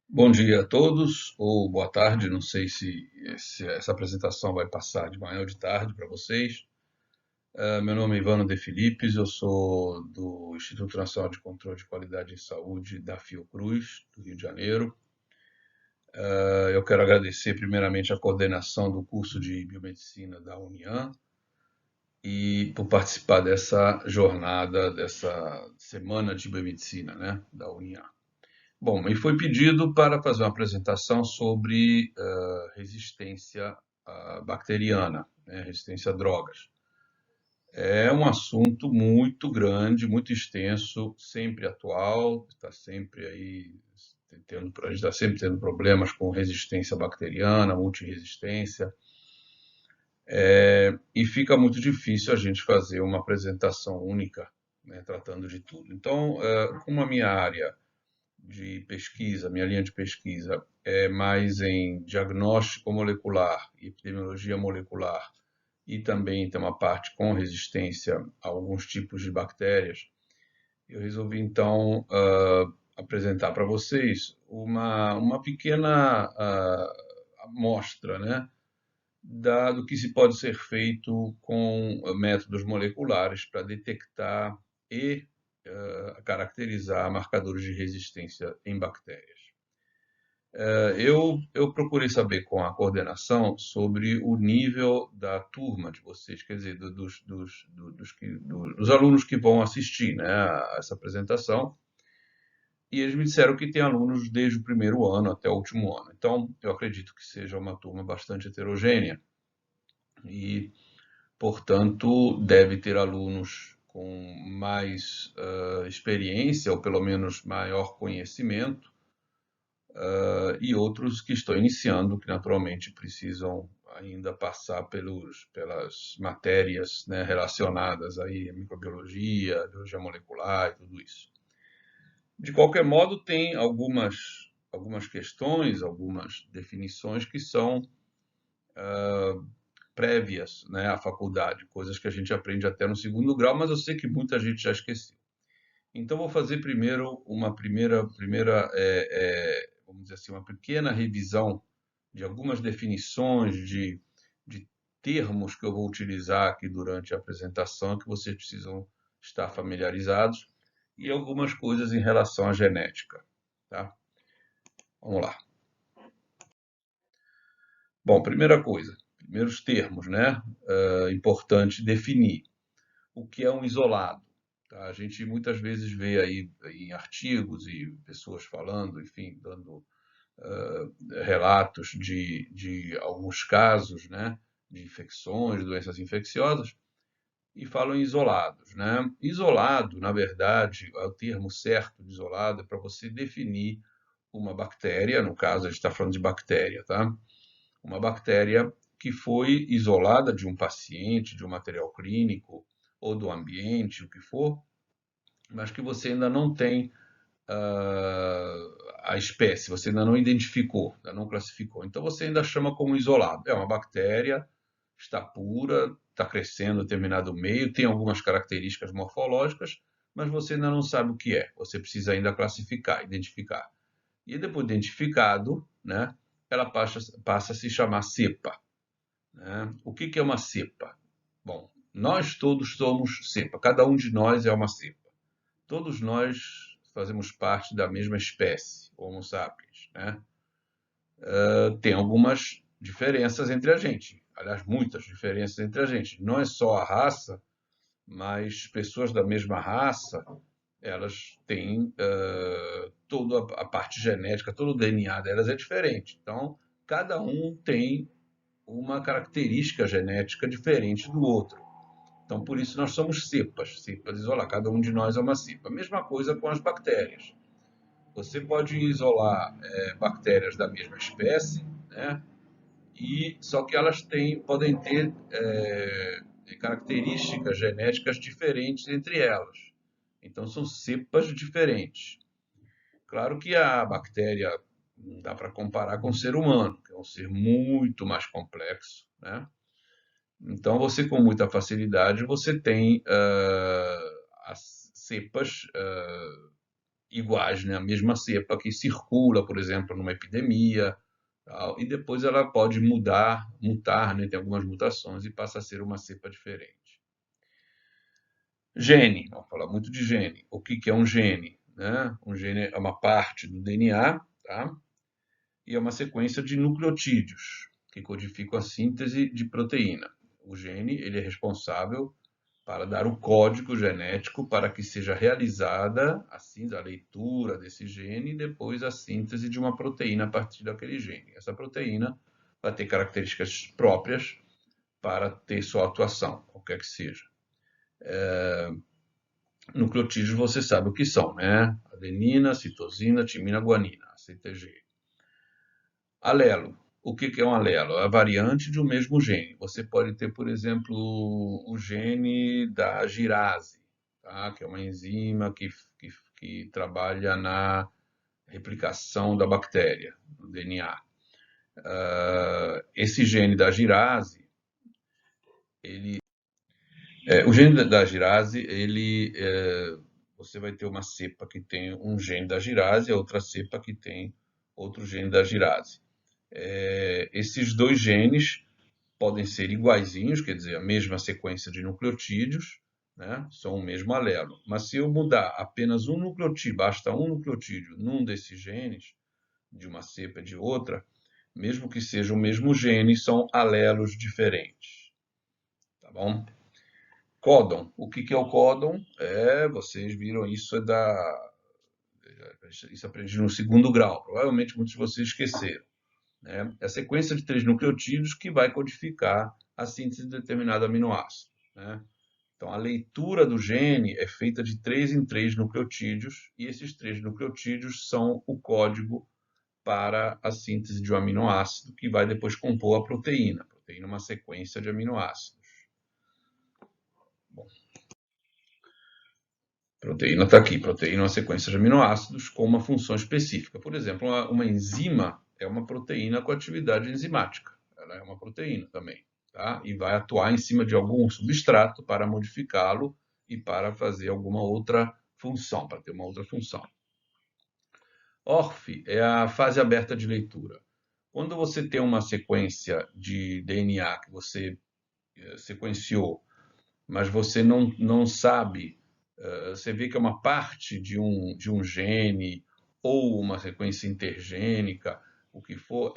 Bom dia a todos, ou boa tarde, não sei se essa apresentação vai passar de manhã ou de tarde para vocês. Meu nome é Ivano De Filipes, eu sou do Instituto Nacional de Controle de Qualidade em Saúde da Fiocruz, do Rio de Janeiro. Eu quero agradecer primeiramente a coordenação do curso de Biomedicina da Uniam e por participar dessa jornada, dessa semana de biomedicina, né, da Uniam. Bom, me foi pedido para fazer uma apresentação sobre resistência bacteriana, né, resistência a drogas. É um assunto muito grande, muito extenso, sempre atual, está sempre aí a gente está sempre tendo problemas com resistência bacteriana, multiresistência, e fica muito difícil a gente fazer uma apresentação única, né, tratando de tudo. Então, como a minha área de pesquisa, minha linha de pesquisa é mais em diagnóstico molecular e epidemiologia molecular, e também tem uma parte com resistência a alguns tipos de bactérias. Eu resolvi então apresentar para vocês uma pequena amostra, né, do que se pode ser feito com métodos moleculares para detectar e caracterizar marcadores de resistência em bactérias. Eu procurei saber com a coordenação sobre o nível da turma de vocês, quer dizer, dos alunos que vão assistir, né, a essa apresentação, e eles me disseram que tem alunos desde o primeiro ano até o último ano. Então, eu acredito que seja uma turma bastante heterogênea e, portanto, deve ter alunos com mais experiência, ou pelo menos maior conhecimento, e outros que estão iniciando, que naturalmente precisam ainda passar pelas matérias, né, relacionadas aí à microbiologia, biologia molecular e tudo isso. De qualquer modo, tem algumas questões, algumas definições que são prévias, né, à faculdade, coisas que a gente aprende até no segundo grau, mas eu sei que muita gente já esqueceu. Então, vou fazer primeiro uma primeira vamos dizer assim, uma pequena revisão de algumas definições de termos que eu vou utilizar aqui durante a apresentação, que vocês precisam estar familiarizados, e algumas coisas em relação à genética. Tá? Vamos lá. Bom, primeira coisa, primeiros termos, né? Importante definir o que é um isolado. Tá? A gente muitas vezes vê aí em artigos e pessoas falando, enfim, dando relatos de alguns casos, né, de infecções, doenças infecciosas, e falam em isolados, né? Isolado, na verdade, o termo certo de isolado é para você definir uma bactéria, no caso a gente está falando de bactéria, tá? Uma bactéria que foi isolada de um paciente, de um material clínico ou do ambiente, o que for, mas que você ainda não tem a espécie, você ainda não identificou, ainda não classificou. Então você ainda chama como isolado. É uma bactéria, está pura, está crescendo em determinado meio, tem algumas características morfológicas, mas você ainda não sabe o que é. Você precisa ainda classificar, identificar. E depois de identificado, né, ela passa a se chamar cepa. Né? O que é uma cepa? Bom, nós todos somos cepa, cada um de nós é uma cepa. Todos nós fazemos parte da mesma espécie, Homo sapiens, né? Tem algumas diferenças entre a gente, aliás, muitas diferenças entre a gente. Não é só a raça, mas pessoas da mesma raça, elas têm toda a parte genética, todo o DNA delas é diferente. Então, cada um tem uma característica genética diferente do outro. Então, por isso nós somos cepas, cepas isoladas. Cada um de nós é uma cepa. Mesma coisa com as bactérias. Você pode isolar bactérias da mesma espécie, né? E só que elas podem ter características genéticas diferentes entre elas. Então, são cepas diferentes. Claro que a bactéria não dá para comparar com o ser humano, que é um ser muito mais complexo, né? Então, você com muita facilidade, você tem as cepas iguais, né? A mesma cepa que circula, por exemplo, numa epidemia, tal, e depois ela pode mutar, né? Tem algumas mutações e passa a ser uma cepa diferente. Gene, vamos falar muito de gene. O que que é um gene, né? Um gene é uma parte do DNA, tá? E é uma sequência de nucleotídeos que codificam a síntese de proteína. O gene, ele é responsável para dar o código genético para que seja realizada a leitura desse gene e depois a síntese de uma proteína a partir daquele gene. Essa proteína vai ter características próprias para ter sua atuação, qualquer que seja. Nucleotídeos você sabe o que são, né? Adenina, citosina, timina, guanina, ACTG. Alelo. O que que é um alelo? É a variante de um mesmo gene. Você pode ter, por exemplo, o gene da girase, tá? Que é uma enzima que trabalha na replicação da bactéria, no DNA. Esse gene da girase, o gene da girase, você vai ter uma cepa que tem um gene da girase e outra cepa que tem outro gene da girase. Esses dois genes podem ser iguaizinhos, quer dizer, a mesma sequência de nucleotídeos, né? São o mesmo alelo. Mas se eu mudar apenas um nucleotídeo, basta um nucleotídeo num desses genes, de uma cepa e de outra, mesmo que seja o mesmo gene, são alelos diferentes. Tá bom? Códon. O que é o códon? Vocês viram isso isso aprendi no segundo grau. Provavelmente muitos de vocês esqueceram. Né? É a sequência de 3 nucleotídeos que vai codificar a síntese de determinado aminoácido. Né? Então, a leitura do gene é feita de 3 em 3 nucleotídeos, e esses 3 nucleotídeos são o código para a síntese de um aminoácido que vai depois compor a proteína. A proteína é uma sequência de aminoácidos. Bom, proteína está aqui. Proteína é uma sequência de aminoácidos com uma função específica. Por exemplo, uma enzima é uma proteína com atividade enzimática. Ela é uma proteína também. Tá? E vai atuar em cima de algum substrato para modificá-lo e para fazer alguma outra função, para ter uma outra função. ORF é a fase aberta de leitura. Quando você tem uma sequência de DNA que você sequenciou, mas você não sabe, você vê que é uma parte de um gene ou uma sequência intergênica, o que for,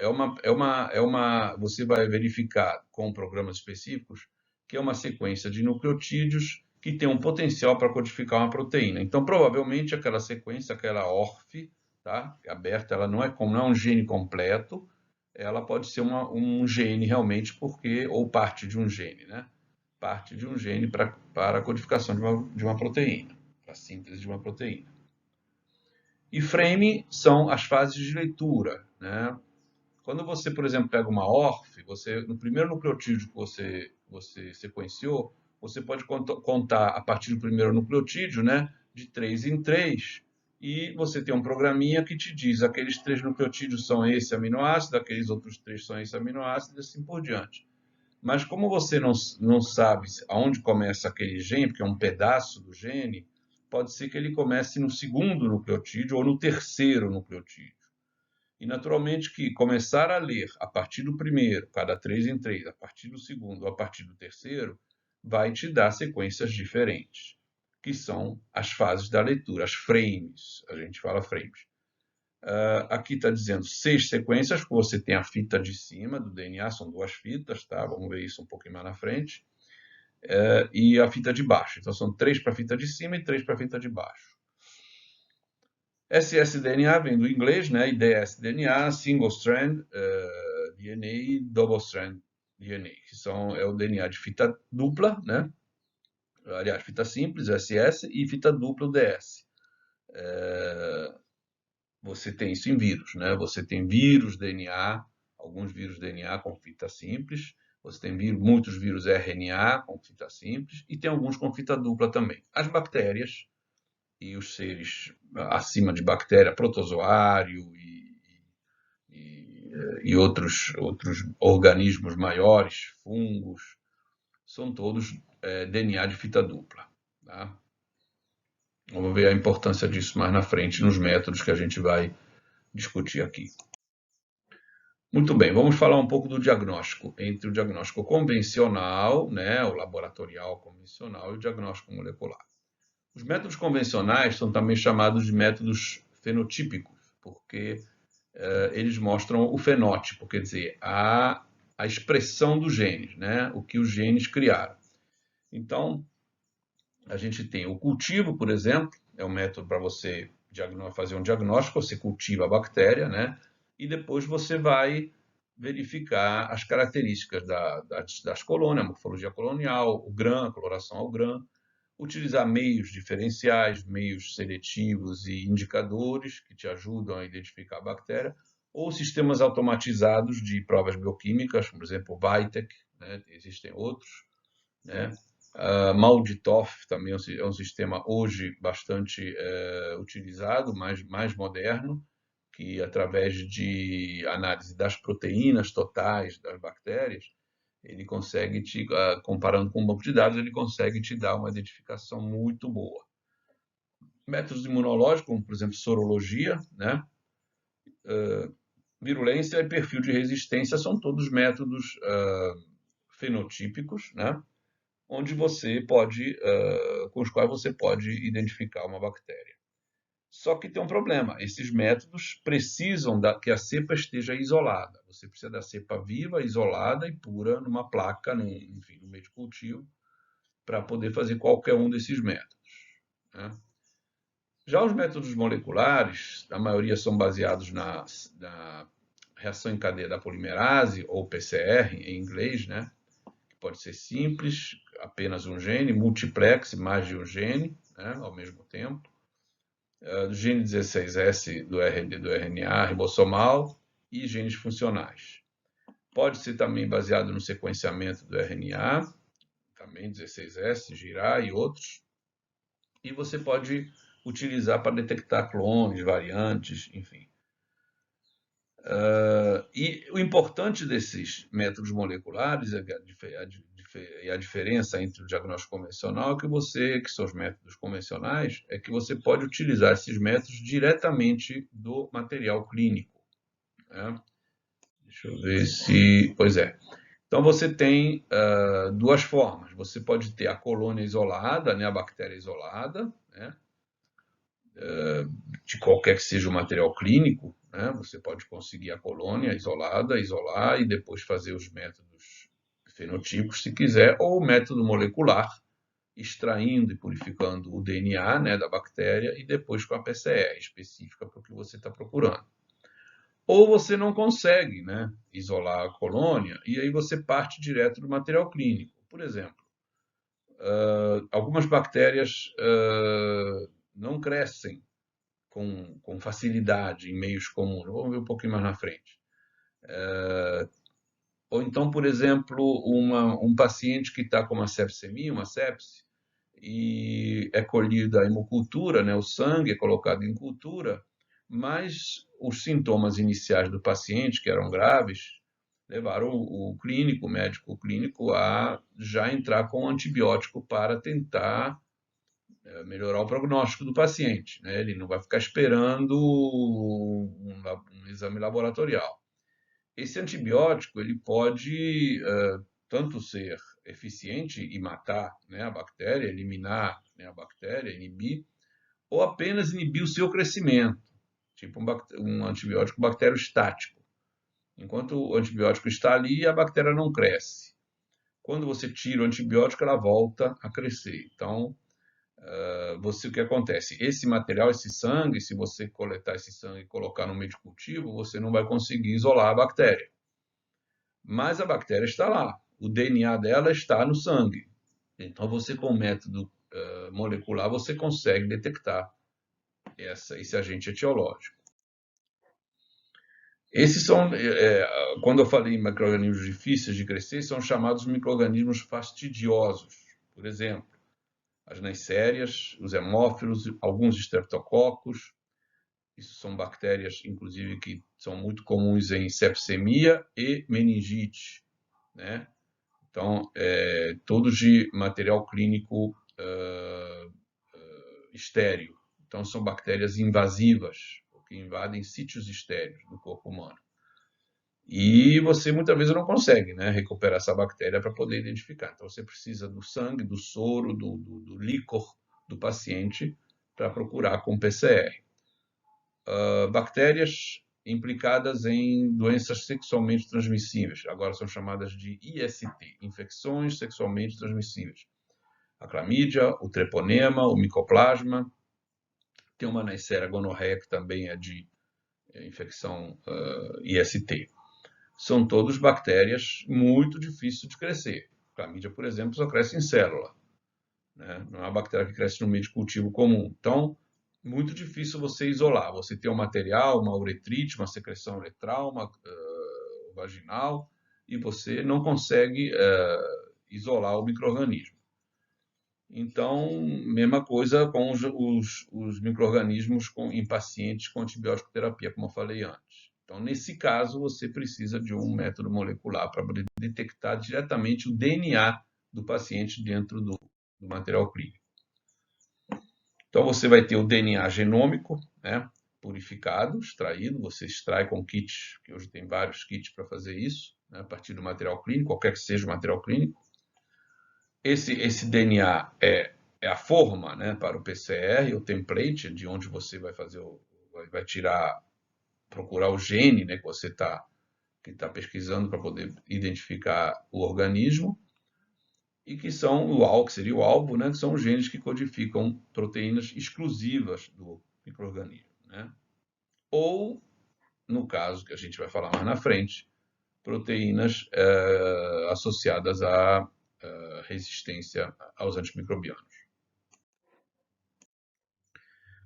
você vai verificar com programas específicos que é uma sequência de nucleotídeos que tem um potencial para codificar uma proteína. Então, provavelmente, aquela sequência, aquela ORF, tá? Aberta, ela não é um gene completo, ela pode ser um gene realmente, ou parte de um gene, né? Parte de um gene para a codificação de uma proteína, para a síntese de uma proteína. E frame são as fases de leitura, né? Quando você, por exemplo, pega uma ORF, no primeiro nucleotídeo que você sequenciou, você pode contar a partir do primeiro nucleotídeo, né, de 3 em 3, e você tem um programinha que te diz aqueles 3 nucleotídeos são esse aminoácido, aqueles outros 3 são esse aminoácido, e assim por diante. Mas como você não sabe aonde começa aquele gene, porque é um pedaço do gene, pode ser que ele comece no segundo nucleotídeo ou no terceiro nucleotídeo. E naturalmente que começar a ler a partir do primeiro, cada 3 em 3, a partir do segundo ou a partir do terceiro, vai te dar sequências diferentes, que são as fases da leitura, as frames, a gente fala frames. Aqui está dizendo 6 sequências, porque você tem a fita de cima do DNA, são 2 fitas, tá? Vamos ver isso um pouquinho mais na frente. E a fita de baixo. Então são 3 para a fita de cima e 3 para a fita de baixo. ssDNA vem do inglês, né? E dsDNA, Single Strand DNA e Double Strand DNA, que é o DNA de fita dupla, né? Aliás, fita simples, SS, e fita dupla, o DS. Você tem isso em vírus, né? Você tem vírus DNA, alguns vírus DNA com fita simples, você tem muitos vírus RNA com fita simples, e tem alguns com fita dupla também. As bactérias e os seres acima de bactéria, protozoário e outros organismos maiores, fungos, são todos DNA de fita dupla. Tá? Vamos ver a importância disso mais na frente, nos métodos que a gente vai discutir aqui. Muito bem, vamos falar um pouco do diagnóstico, entre o diagnóstico convencional, né, o laboratorial convencional, e o diagnóstico molecular. Os métodos convencionais são também chamados de métodos fenotípicos, porque eles mostram o fenótipo, quer dizer, a expressão dos genes, né, o que os genes criaram. Então, a gente tem o cultivo, por exemplo, é um método para você fazer um diagnóstico, você cultiva a bactéria, né? E depois você vai verificar as características das colônias, a morfologia colonial, o GRAM, a coloração ao GRAM, utilizar meios diferenciais, meios seletivos e indicadores que te ajudam a identificar a bactéria, ou sistemas automatizados de provas bioquímicas, por exemplo, o VITEC, né? Existem outros, né? MALDI-TOF também é um sistema hoje bastante utilizado, mais moderno, que através de análise das proteínas totais das bactérias, ele consegue comparando com um banco de dados, ele consegue te dar uma identificação muito boa. Métodos imunológicos, como por exemplo sorologia, né? Virulência e perfil de resistência são todos métodos fenotípicos, né? Onde você pode, com os quais você pode identificar uma bactéria. Só que tem um problema, esses métodos precisam que a cepa esteja isolada. Você precisa da cepa viva, isolada e pura numa placa, enfim, no meio de cultivo, para poder fazer qualquer um desses métodos, né? Já os métodos moleculares, a maioria são baseados na reação em cadeia da polimerase, ou PCR em inglês, né? Pode ser simples, apenas um gene, multiplex, mais de um gene, né, ao mesmo tempo. Do gene 16S do RNA ribossomal e genes funcionais. Pode ser também baseado no sequenciamento do RNA, também 16S, girar e outros. E você pode utilizar para detectar clones, variantes, enfim. E o importante desses métodos moleculares e a diferença entre o diagnóstico convencional que são os métodos convencionais, é que você pode utilizar esses métodos diretamente do material clínico, né? Deixa eu ver se... Pois é. Então você tem duas formas. Você pode ter a colônia isolada, né, a bactéria isolada, né, de qualquer que seja o material clínico, né? Você pode conseguir a colônia isolada, isolar e depois fazer os métodos fenotípicos, se quiser, ou o método molecular, extraindo e purificando o DNA, né, da bactéria e depois com a PCR específica para o que você está procurando. Ou você não consegue, né, isolar a colônia e aí você parte direto do material clínico. Por exemplo, algumas bactérias não crescem com facilidade em meios comuns. Vamos ver um pouquinho mais na frente. Ou então, por exemplo, um paciente que está com uma sepsemia, uma sepse, e é colhida a hemocultura, né, o sangue é colocado em cultura, mas os sintomas iniciais do paciente, que eram graves, levaram o clínico, o médico clínico, a já entrar com antibiótico para tentar melhorar o prognóstico do paciente, né? Ele não vai ficar esperando um exame laboratorial. Esse antibiótico ele pode tanto ser eficiente e matar, né, a bactéria, eliminar, né, a bactéria, inibir, ou apenas inibir o seu crescimento, tipo um antibiótico bacteriostático. Enquanto o antibiótico está ali, a bactéria não cresce. Quando você tira o antibiótico, ela volta a crescer. Então, o que acontece? Esse material, esse sangue, se você coletar esse sangue e colocar no meio de cultivo, você não vai conseguir isolar a bactéria. Mas a bactéria está lá, o DNA dela está no sangue. Então, você com o método molecular, você consegue detectar esse agente etiológico. Esses são, quando eu falei em micro-organismos difíceis de crescer, são chamados micro-organismos fastidiosos. Por exemplo, as neissérias, os hemófilos, alguns estreptococos. Isso são bactérias, inclusive, que são muito comuns em sepsemia e meningite, né? Então, todos de material clínico estéreo. Então, são bactérias invasivas, que invadem sítios estéreos do corpo humano. E você muitas vezes não consegue, né, recuperar essa bactéria para poder identificar. Então, você precisa do sangue, do soro, do líquor do paciente para procurar com PCR. Bactérias implicadas em doenças sexualmente transmissíveis, agora são chamadas de IST, infecções sexualmente transmissíveis. A clamídia, o treponema, o micoplasma, tem uma Neisseria gonorreia que também é de infecção IST. São todas bactérias muito difíceis de crescer. A clamídia, por exemplo, só cresce em célula, né? Não é uma bactéria que cresce no meio de cultivo comum. Então, muito difícil você isolar. Você tem um material, uma uretrite, uma secreção uretral, vaginal, e você não consegue isolar o micro-organismo. Então, mesma coisa com os micro-organismos em pacientes com antibiótico terapia, como eu falei antes. Então, nesse caso, você precisa de um método molecular para detectar diretamente o DNA do paciente dentro do material clínico. Então, você vai ter o DNA genômico, né, purificado, extraído. Você extrai com kits, que hoje tem vários kits para fazer isso, né, a partir do material clínico, qualquer que seja o material clínico. Esse DNA é a forma, né, para o PCR, o template, de onde você vai fazer, vai tirar, procurar o gene, né, que você está pesquisando para poder identificar o organismo, e que são que seria o alvo, né, que são os genes que codificam proteínas exclusivas do micro-organismo, né? Ou, no caso que a gente vai falar mais na frente, proteínas associadas à resistência aos antimicrobianos.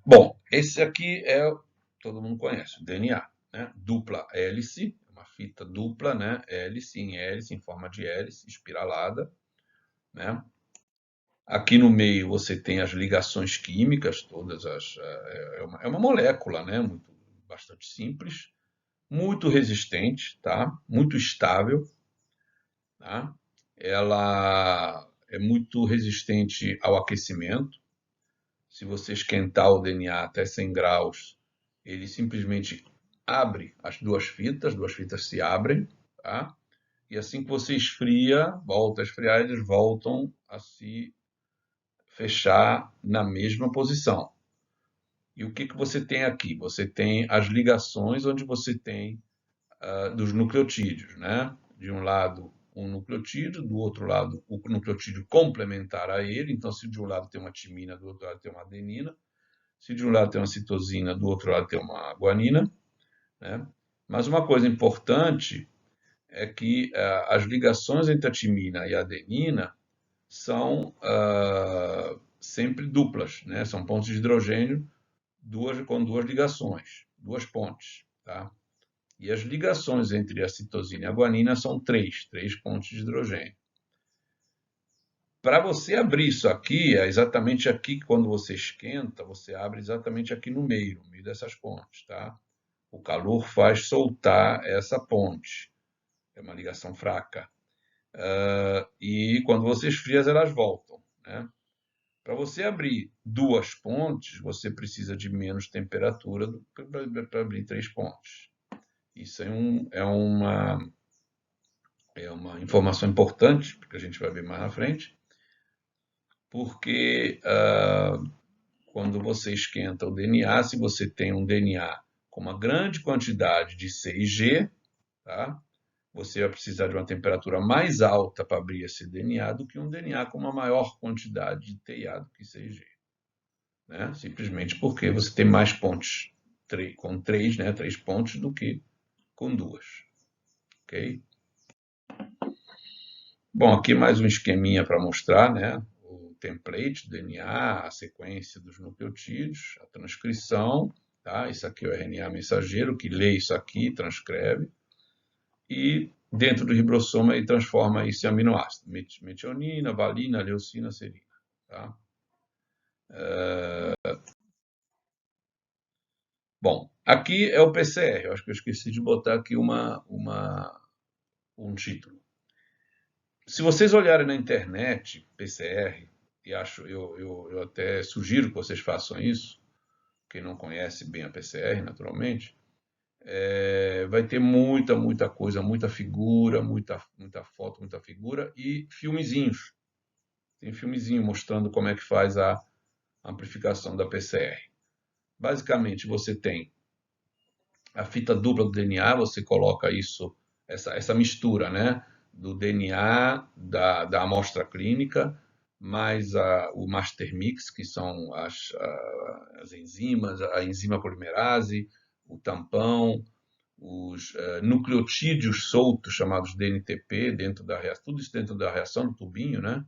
Bom, esse aqui todo mundo conhece, o DNA, né? Dupla hélice, uma fita dupla, né? Hélice, em forma de hélice, espiralada, né? Aqui no meio você tem as ligações químicas, é uma molécula, né? Bastante simples, muito resistente, tá? Muito estável, tá? Ela é muito resistente ao aquecimento. Se você esquentar o DNA até 100 graus, ele simplesmente abre as duas fitas se abrem, tá? E assim que você esfria, volta a esfriar, eles voltam a se fechar na mesma posição. E o que você tem aqui? Você tem as ligações onde você tem dos nucleotídeos, né? De um lado um nucleotídeo, do outro lado o nucleotídeo complementar a ele. Então, se de um lado tem uma timina, do outro lado tem uma adenina. Se de um lado tem uma citosina, do outro lado tem uma guanina, né? Mas uma coisa importante é que as ligações entre a timina e a adenina são sempre duplas, né? São pontos de hidrogênio com duas ligações, duas pontes, tá? E as ligações entre a citosina e a guanina são três pontos de hidrogênio. Para você abrir isso aqui, é exatamente aqui que quando você esquenta, você abre exatamente aqui no meio dessas pontes, tá? O calor faz soltar essa ponte. É uma ligação fraca. E quando você esfria, elas voltam, né? Para você abrir duas pontes, você precisa de menos temperatura para abrir três pontes. Isso é uma informação importante, porque a gente vai ver mais na frente, porque quando você esquenta o DNA, se você tem um DNA com uma grande quantidade de C e G, tá? Você vai precisar de uma temperatura mais alta para abrir esse DNA do que um DNA com uma maior quantidade de T e A do que C e G. Né? Simplesmente porque você tem mais pontes com três, né? Três pontes do que com duas. Ok? Bom, aqui mais um esqueminha para mostrar, né? O template, o DNA, a sequência dos nucleotídeos, a transcrição, tá? Isso aqui é o RNA mensageiro que lê isso aqui, transcreve, e dentro do ribossoma ele transforma isso em aminoácido, metionina, valina, leucina, serina, tá? Bom, aqui é o PCR, eu acho que eu esqueci de botar aqui um título. Se vocês olharem na internet, PCR, e eu até sugiro que vocês façam isso, quem não conhece bem a PCR, naturalmente, vai ter muita coisa, muita figura, muita foto, muita figura e filmezinhos. Tem filmezinho mostrando como é que faz a amplificação da PCR. Basicamente, você tem a fita dupla do DNA, você coloca essa mistura, né, do DNA da amostra clínica, mais o master mix, que são as enzimas, a enzima polimerase, o tampão, os nucleotídeos soltos, chamados DNTP, dentro da reação, tudo isso dentro da reação do tubinho, né?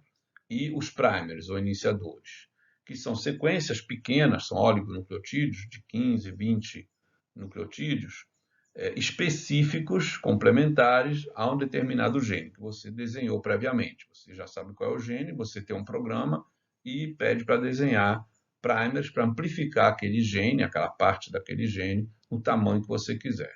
E os primers, ou iniciadores, que são sequências pequenas, são oligonucleotídeos de 15, 20 nucleotídeos, específicos, complementares a um determinado gene que você desenhou previamente. Você já sabe qual é o gene, você tem um programa e pede para desenhar primers para amplificar aquele gene, aquela parte daquele gene, no tamanho que você quiser.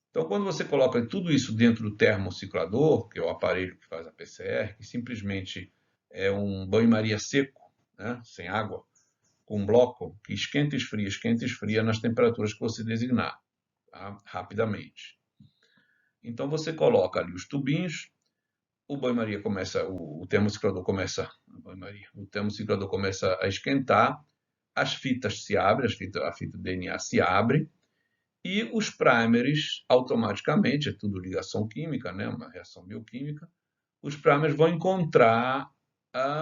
Então, quando você coloca tudo isso dentro do termociclador, que é o aparelho que faz a PCR, que simplesmente é um banho-maria seco, né, sem água, com um bloco que esquenta e esfria nas temperaturas que você designar, tá, rapidamente. Então, você coloca ali os tubinhos, o banho-maria começa, o termociclador começa, o termociclador começa a esquentar, as fitas se abrem, a fita DNA se abre, e os primers, automaticamente, é tudo ligação química, né? Uma reação bioquímica, os primers vão encontrar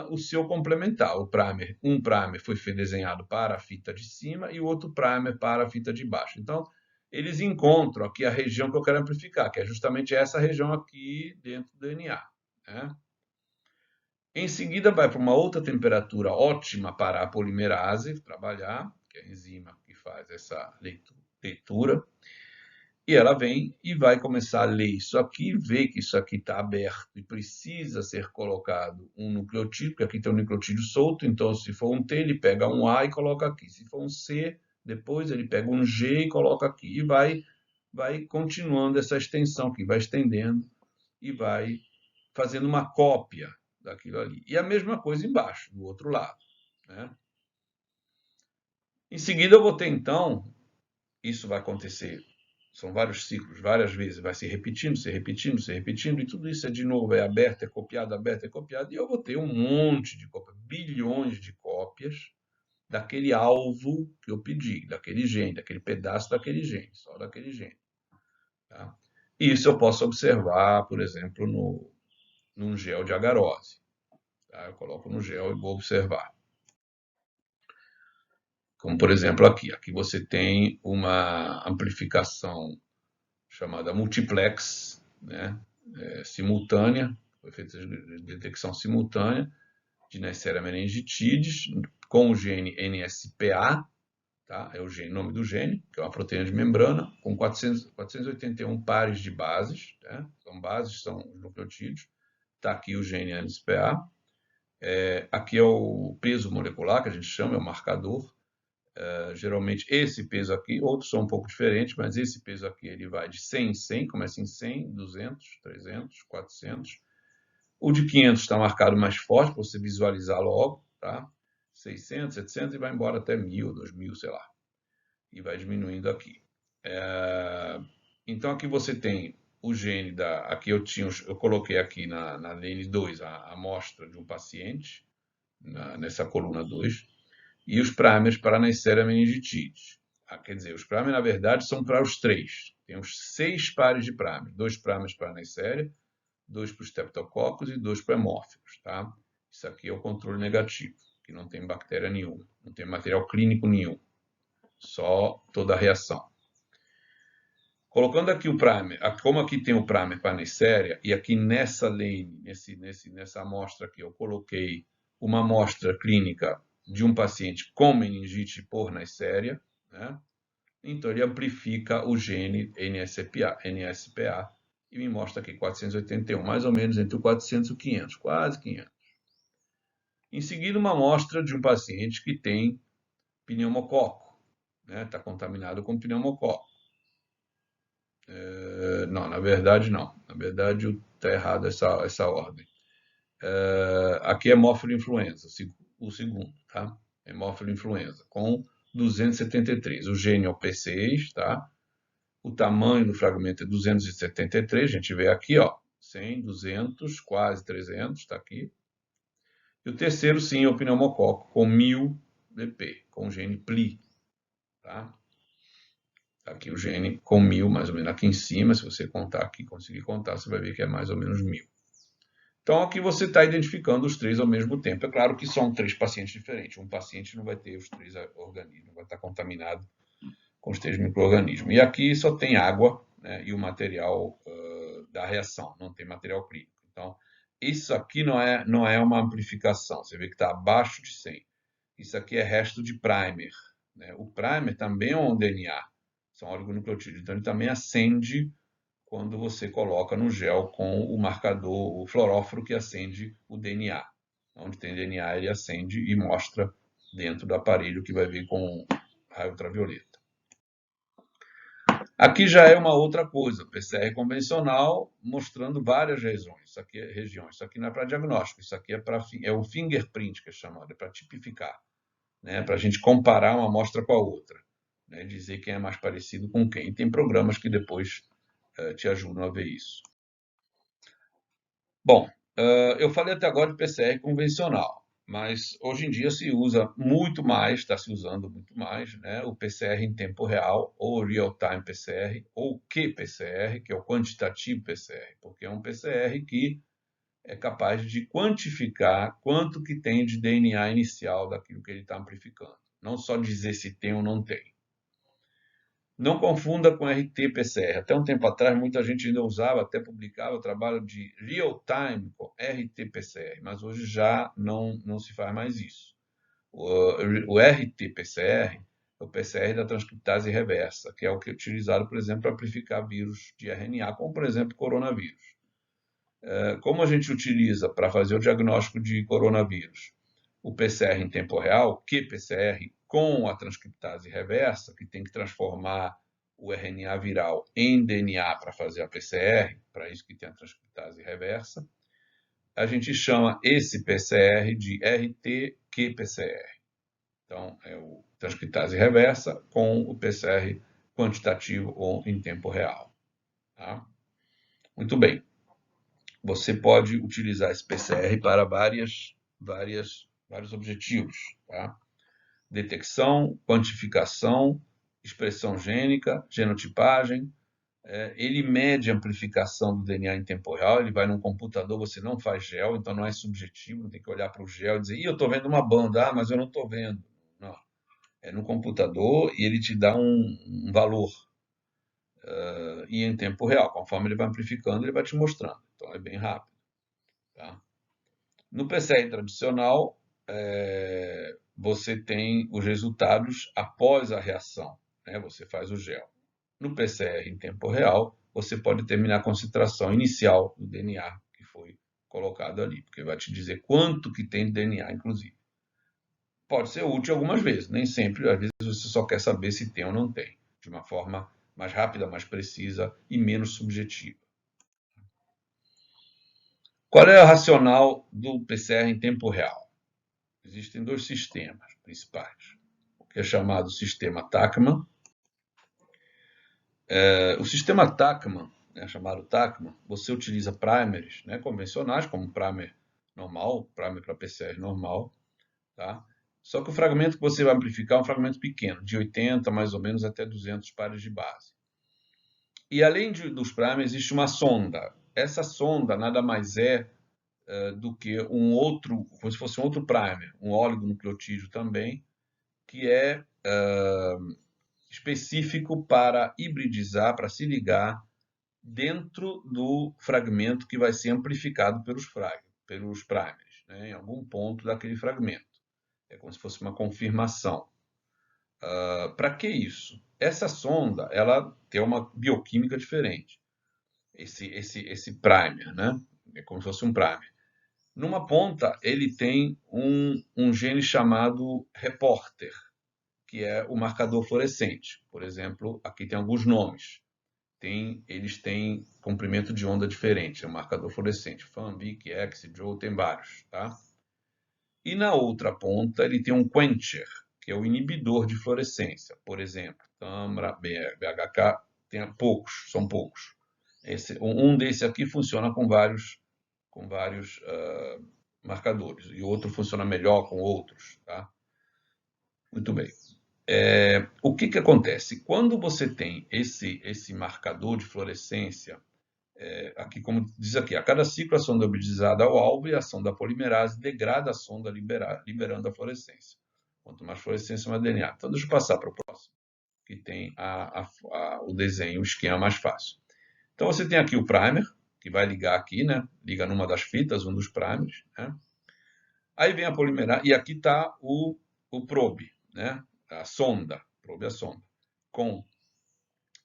o seu complementar. Um primer foi desenhado para a fita de cima e o outro primer para a fita de baixo. Então, eles encontram aqui a região que eu quero amplificar, que é justamente essa região aqui dentro do DNA. Né? Em seguida, vai para uma outra temperatura ótima para a polimerase trabalhar, que é a enzima que faz essa leitura. E ela vem e vai começar a ler isso aqui, ver que isso aqui está aberto e precisa ser colocado um nucleotídeo, porque aqui tem um nucleotídeo solto, então se for um T, ele pega um A e coloca aqui. Se for um C, depois ele pega um G e coloca aqui. E vai continuando essa extensão aqui, vai estendendo e vai fazendo uma cópia daquilo ali. E a mesma coisa embaixo, do outro lado. Né? Em seguida eu vou ter, então, isso vai acontecer. São vários ciclos, várias vezes, vai se repetindo, e tudo isso de novo é aberto, é copiado, e eu vou ter um monte de cópias, bilhões de cópias daquele alvo que eu pedi, daquele gene, daquele pedaço daquele gene, só daquele gene. Tá? Isso eu posso observar, por exemplo, num gel de agarose. Tá? Eu coloco no gel e vou observar. Como, por exemplo, aqui. Aqui você tem uma amplificação chamada multiplex, né, simultânea, foi feita detecção simultânea de Neisseria meningitidis com o gene NSPA, tá? É o nome do gene, que é uma proteína de membrana, com 481 pares de bases, tá? São bases, são os nucleotídeos. Está aqui o gene NSPA. Aqui é o peso molecular, que a gente chama, é o marcador. Geralmente esse peso aqui, outros são um pouco diferentes, mas esse peso aqui ele vai de 100 em 100, começa em 100, 200, 300, 400. O de 500 está marcado mais forte, para você visualizar logo, tá? 600, 700 e vai embora até 1000, 2000, sei lá. E vai diminuindo aqui. Então aqui você tem o gene aqui eu coloquei aqui na DN2 a amostra de um paciente, nessa coluna 2. E os primers para Neisseria meningitidis. Quer dizer, os primers, na verdade, são para os três. Tem uns 6 pares de primers. 2 primers para a Neisseria, 2 para os Streptococcus e 2 para hemófilos. Tá? Isso aqui é o controle negativo, que não tem bactéria nenhuma, não tem material clínico nenhum, só toda a reação. Colocando aqui o primer, como aqui tem o primer para a Neisseria, e aqui nessa lane, nessa amostra aqui, eu coloquei uma amostra clínica de um paciente com meningite por Neisseria, né? Então ele amplifica o gene NSPA e me mostra aqui 481, mais ou menos entre o 400 e o 500, quase 500. Em seguida, uma amostra de um paciente que tem pneumococo, né? Está contaminado com pneumococo. Não, na verdade não. Na verdade está errado essa ordem. Aqui é hemófilo influenza, o segundo, tá? Hemófilo influenza, com 273. O gene é o P6, tá? O tamanho do fragmento é 273, a gente vê aqui, ó, 100, 200, quase 300, está aqui. E o terceiro, sim, é o pneumococo, com 1000 dp, com o gene PLI, tá? Aqui o gene com 1000, mais ou menos aqui em cima, se você contar aqui, conseguir contar, você vai ver que é mais ou menos 1000. Então, aqui você está identificando os três ao mesmo tempo. É claro que são 3 pacientes diferentes. Um paciente não vai ter os 3 organismos, vai estar contaminado com os 3 micro-organismos. E aqui só tem água, né, e o material da reação, não tem material clínico. Então, isso aqui não é uma amplificação. Você vê que está abaixo de 100. Isso aqui é resto de primer, né? O primer também é um DNA, são oligonucleotídeos. Então, ele também acende quando você coloca no gel com o marcador, o fluoróforo que acende o DNA. Onde tem DNA, ele acende e mostra dentro do aparelho que vai vir com raio ultravioleta. Aqui já é uma outra coisa, PCR convencional mostrando várias regiões. Isso aqui regiões. Isso aqui não é para diagnóstico, isso aqui é o fingerprint que é chamado, é para tipificar, né? Para a gente comparar uma amostra com a outra, né? Dizer quem é mais parecido com quem. Tem programas que depois te ajudam a ver isso. Bom, eu falei até agora de PCR convencional, mas hoje em dia se usa muito mais, está se usando muito mais, né, o PCR em tempo real, ou real-time PCR, ou qPCR, que é o quantitativo PCR, porque é um PCR que é capaz de quantificar quanto que tem de DNA inicial daquilo que ele está amplificando. Não só dizer se tem ou não tem. Não confunda com RT-PCR. Até um tempo atrás, muita gente ainda usava, até publicava o trabalho de real-time com RT-PCR, mas hoje já não se faz mais isso. O RT-PCR é o PCR da transcriptase reversa, que é o que é utilizado, por exemplo, para amplificar vírus de RNA, como, por exemplo, coronavírus. Como a gente utiliza para fazer o diagnóstico de coronavírus o PCR em tempo real, qPCR, com a transcriptase reversa, que tem que transformar o RNA viral em DNA para fazer a PCR, para isso que tem a transcriptase reversa, a gente chama esse PCR de RT-qPCR. Então, é o transcriptase reversa com o PCR quantitativo ou em tempo real. Tá? Muito bem. Você pode utilizar esse PCR para vários objetivos, tá? Detecção, quantificação, expressão gênica, genotipagem. Ele mede a amplificação do DNA em tempo real, ele vai num computador, você não faz gel, então não é subjetivo, não tem que olhar para o gel e dizer, eu estou vendo uma banda, mas eu não estou vendo. Não. É no computador e ele te dá um valor. E em tempo real, conforme ele vai amplificando, ele vai te mostrando. Então é bem rápido. Tá? No PCR tradicional, você tem os resultados após a reação, né? Você faz o gel. No PCR em tempo real, você pode determinar a concentração inicial do DNA que foi colocado ali, porque vai te dizer quanto que tem de DNA, inclusive. Pode ser útil algumas vezes, nem sempre, às vezes você só quer saber se tem ou não tem, de uma forma mais rápida, mais precisa e menos subjetiva. Qual é o racional do PCR em tempo real? Existem dois sistemas principais, o que é chamado sistema Tachmann. O sistema Tachmann, chamado Tachmann, você utiliza primers, né, convencionais, como primer normal, primer para PCR normal, tá? Só que o fragmento que você vai amplificar é um fragmento pequeno, de 80 mais ou menos até 200 pares de base. E além dos primers, existe uma sonda. Essa sonda nada mais é do que um outro, como se fosse um outro primer, um oligonucleotídeo também, que é específico para hibridizar, para se ligar dentro do fragmento que vai ser amplificado pelos primers, né, em algum ponto daquele fragmento. É como se fosse uma confirmação. Para que isso? Essa sonda ela tem uma bioquímica diferente. Esse primer, né? É como se fosse um primer. Numa ponta, ele tem um gene chamado reporter, que é o marcador fluorescente. Por exemplo, aqui tem alguns nomes. eles têm comprimento de onda diferente, é um marcador fluorescente. FAM, VIC, X, Joule, tem vários, tá? E na outra ponta ele tem um quencher, que é o inibidor de fluorescência. Por exemplo, Tamra, BHK, tem poucos, são poucos. Um desse aqui funciona com vários marcadores, e outro funciona melhor com outros, tá? Muito bem. O que acontece? Quando você tem esse marcador de fluorescência, aqui, como diz aqui, a cada ciclo a sonda é hibridizada ao alvo e a ação da polimerase degrada a sonda liberando a fluorescência. Quanto mais fluorescência, mais DNA. Então, deixa eu passar para o próximo, que tem o desenho, o esquema mais fácil. Então, você tem aqui o primer, que vai ligar aqui, né? Liga numa das fitas, um dos primers, né? Aí vem a polimerase, e aqui está o probe, né? A sonda, probe a sonda, com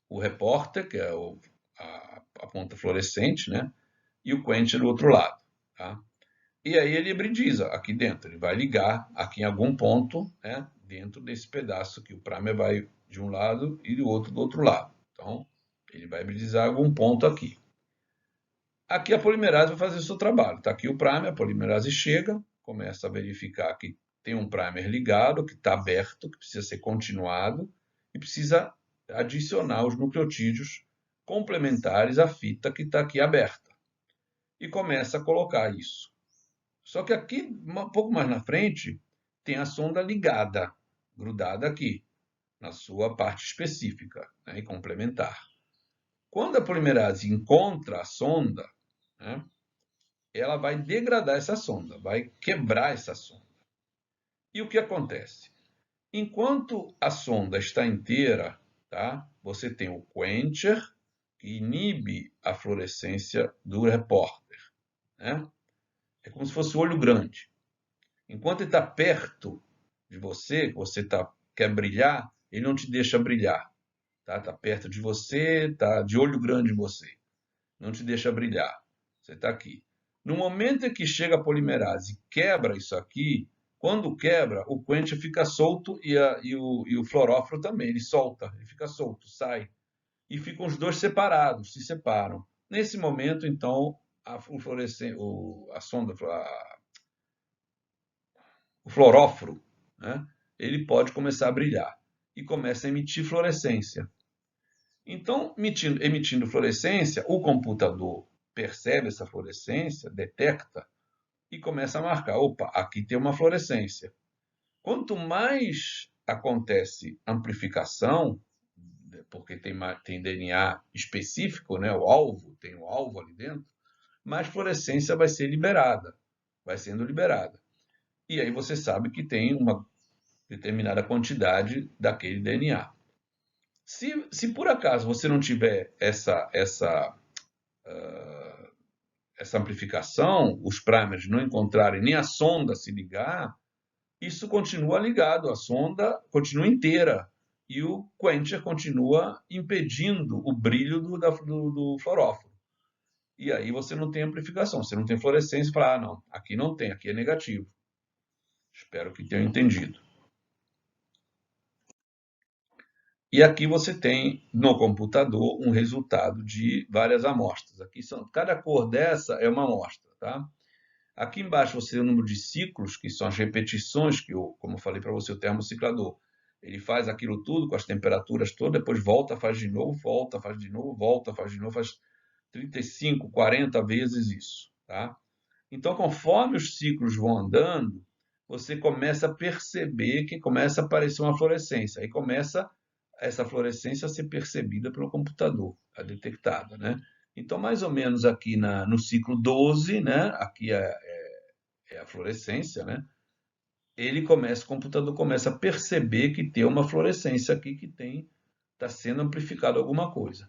o repórter, que é a ponta fluorescente, né? E o quencher do outro lado, tá? E aí ele hibridiza aqui dentro, ele vai ligar aqui em algum ponto, né? Dentro desse pedaço aqui, o primer vai de um lado e do outro lado. Então, ele vai hibridizar algum ponto aqui. Aqui a polimerase vai fazer o seu trabalho. Está aqui o primer, a polimerase chega, começa a verificar que tem um primer ligado, que está aberto, que precisa ser continuado, e precisa adicionar os nucleotídeos complementares à fita que está aqui aberta. E começa a colocar isso. Só que aqui, um pouco mais na frente, tem a sonda ligada, grudada aqui, na sua parte específica, né, e complementar. Quando a polimerase encontra a sonda, né, ela vai degradar essa sonda, vai quebrar essa sonda. E o que acontece? Enquanto a sonda está inteira, tá, você tem o quencher, que inibe a fluorescência do repórter, né? É como se fosse o olho grande. Enquanto ele está perto de você, quer brilhar, ele não te deixa brilhar. Está perto de você, está de olho grande em você. Não te deixa brilhar. Você está aqui. No momento em que chega a polimerase e quebra isso aqui, quando quebra, o quencher fica solto e o fluoróforo também. Ele solta, ele fica solto, sai. E ficam os dois separados, se separam. Nesse momento, então, a sonda, o fluoróforo, né, ele pode começar a brilhar e começa a emitir fluorescência. Então, emitindo fluorescência, o computador percebe essa fluorescência, detecta e começa a marcar. Opa, aqui tem uma fluorescência. Quanto mais acontece amplificação, porque tem DNA específico, né, o alvo, tem o alvo ali dentro, mais fluorescência vai ser liberada, vai sendo liberada. E aí você sabe que tem uma determinada quantidade daquele DNA. Se por acaso você não tiver essa amplificação, os primers não encontrarem nem a sonda se ligar, isso continua ligado, a sonda continua inteira e o quencher continua impedindo o brilho do fluoróforo. E aí você não tem amplificação, você não tem fluorescência, fala, não, aqui não tem, aqui é negativo. Espero que tenham entendido. E aqui você tem no computador um resultado de várias amostras. Aqui cada cor dessa é uma amostra, tá? Aqui embaixo você tem o número de ciclos, que são as repetições que, como eu falei para você, o termociclador. Ele faz aquilo tudo com as temperaturas todas, depois volta, faz de novo, volta, faz de novo, volta, faz de novo, faz 35, 40 vezes isso, tá? Então, conforme os ciclos vão andando, você começa a perceber que começa a aparecer uma fluorescência. Aí começa essa fluorescência a ser percebida pelo computador, a detectada, né? Então, mais ou menos aqui no ciclo 12, né? Aqui é a fluorescência, né? O computador começa a perceber que tem uma fluorescência aqui que está sendo amplificado alguma coisa.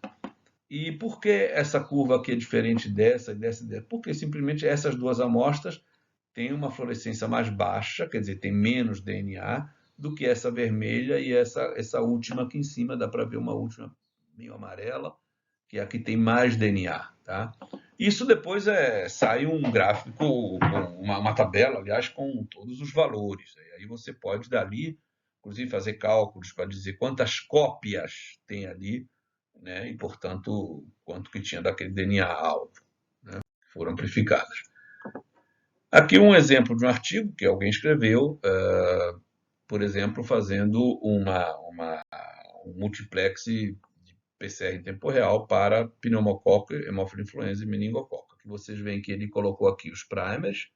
E por que essa curva aqui é diferente dessa e dessa? Porque simplesmente essas duas amostras têm uma fluorescência mais baixa, quer dizer, tem menos DNA, do que essa vermelha e essa última aqui em cima, dá para ver uma última meio amarela, que é a que tem mais DNA. Tá? Isso depois sai um gráfico, uma tabela, aliás, com todos os valores. Aí você pode dali, inclusive, fazer cálculos para dizer quantas cópias tem ali né? E, portanto, quanto que tinha daquele DNA-alvo, né? Foram amplificadas. Aqui um exemplo de um artigo que alguém escreveu, por exemplo, fazendo um multiplex de PCR em tempo real para pneumococo, hemófilo influenza e meningococo. Aqui vocês veem que ele colocou aqui os primers,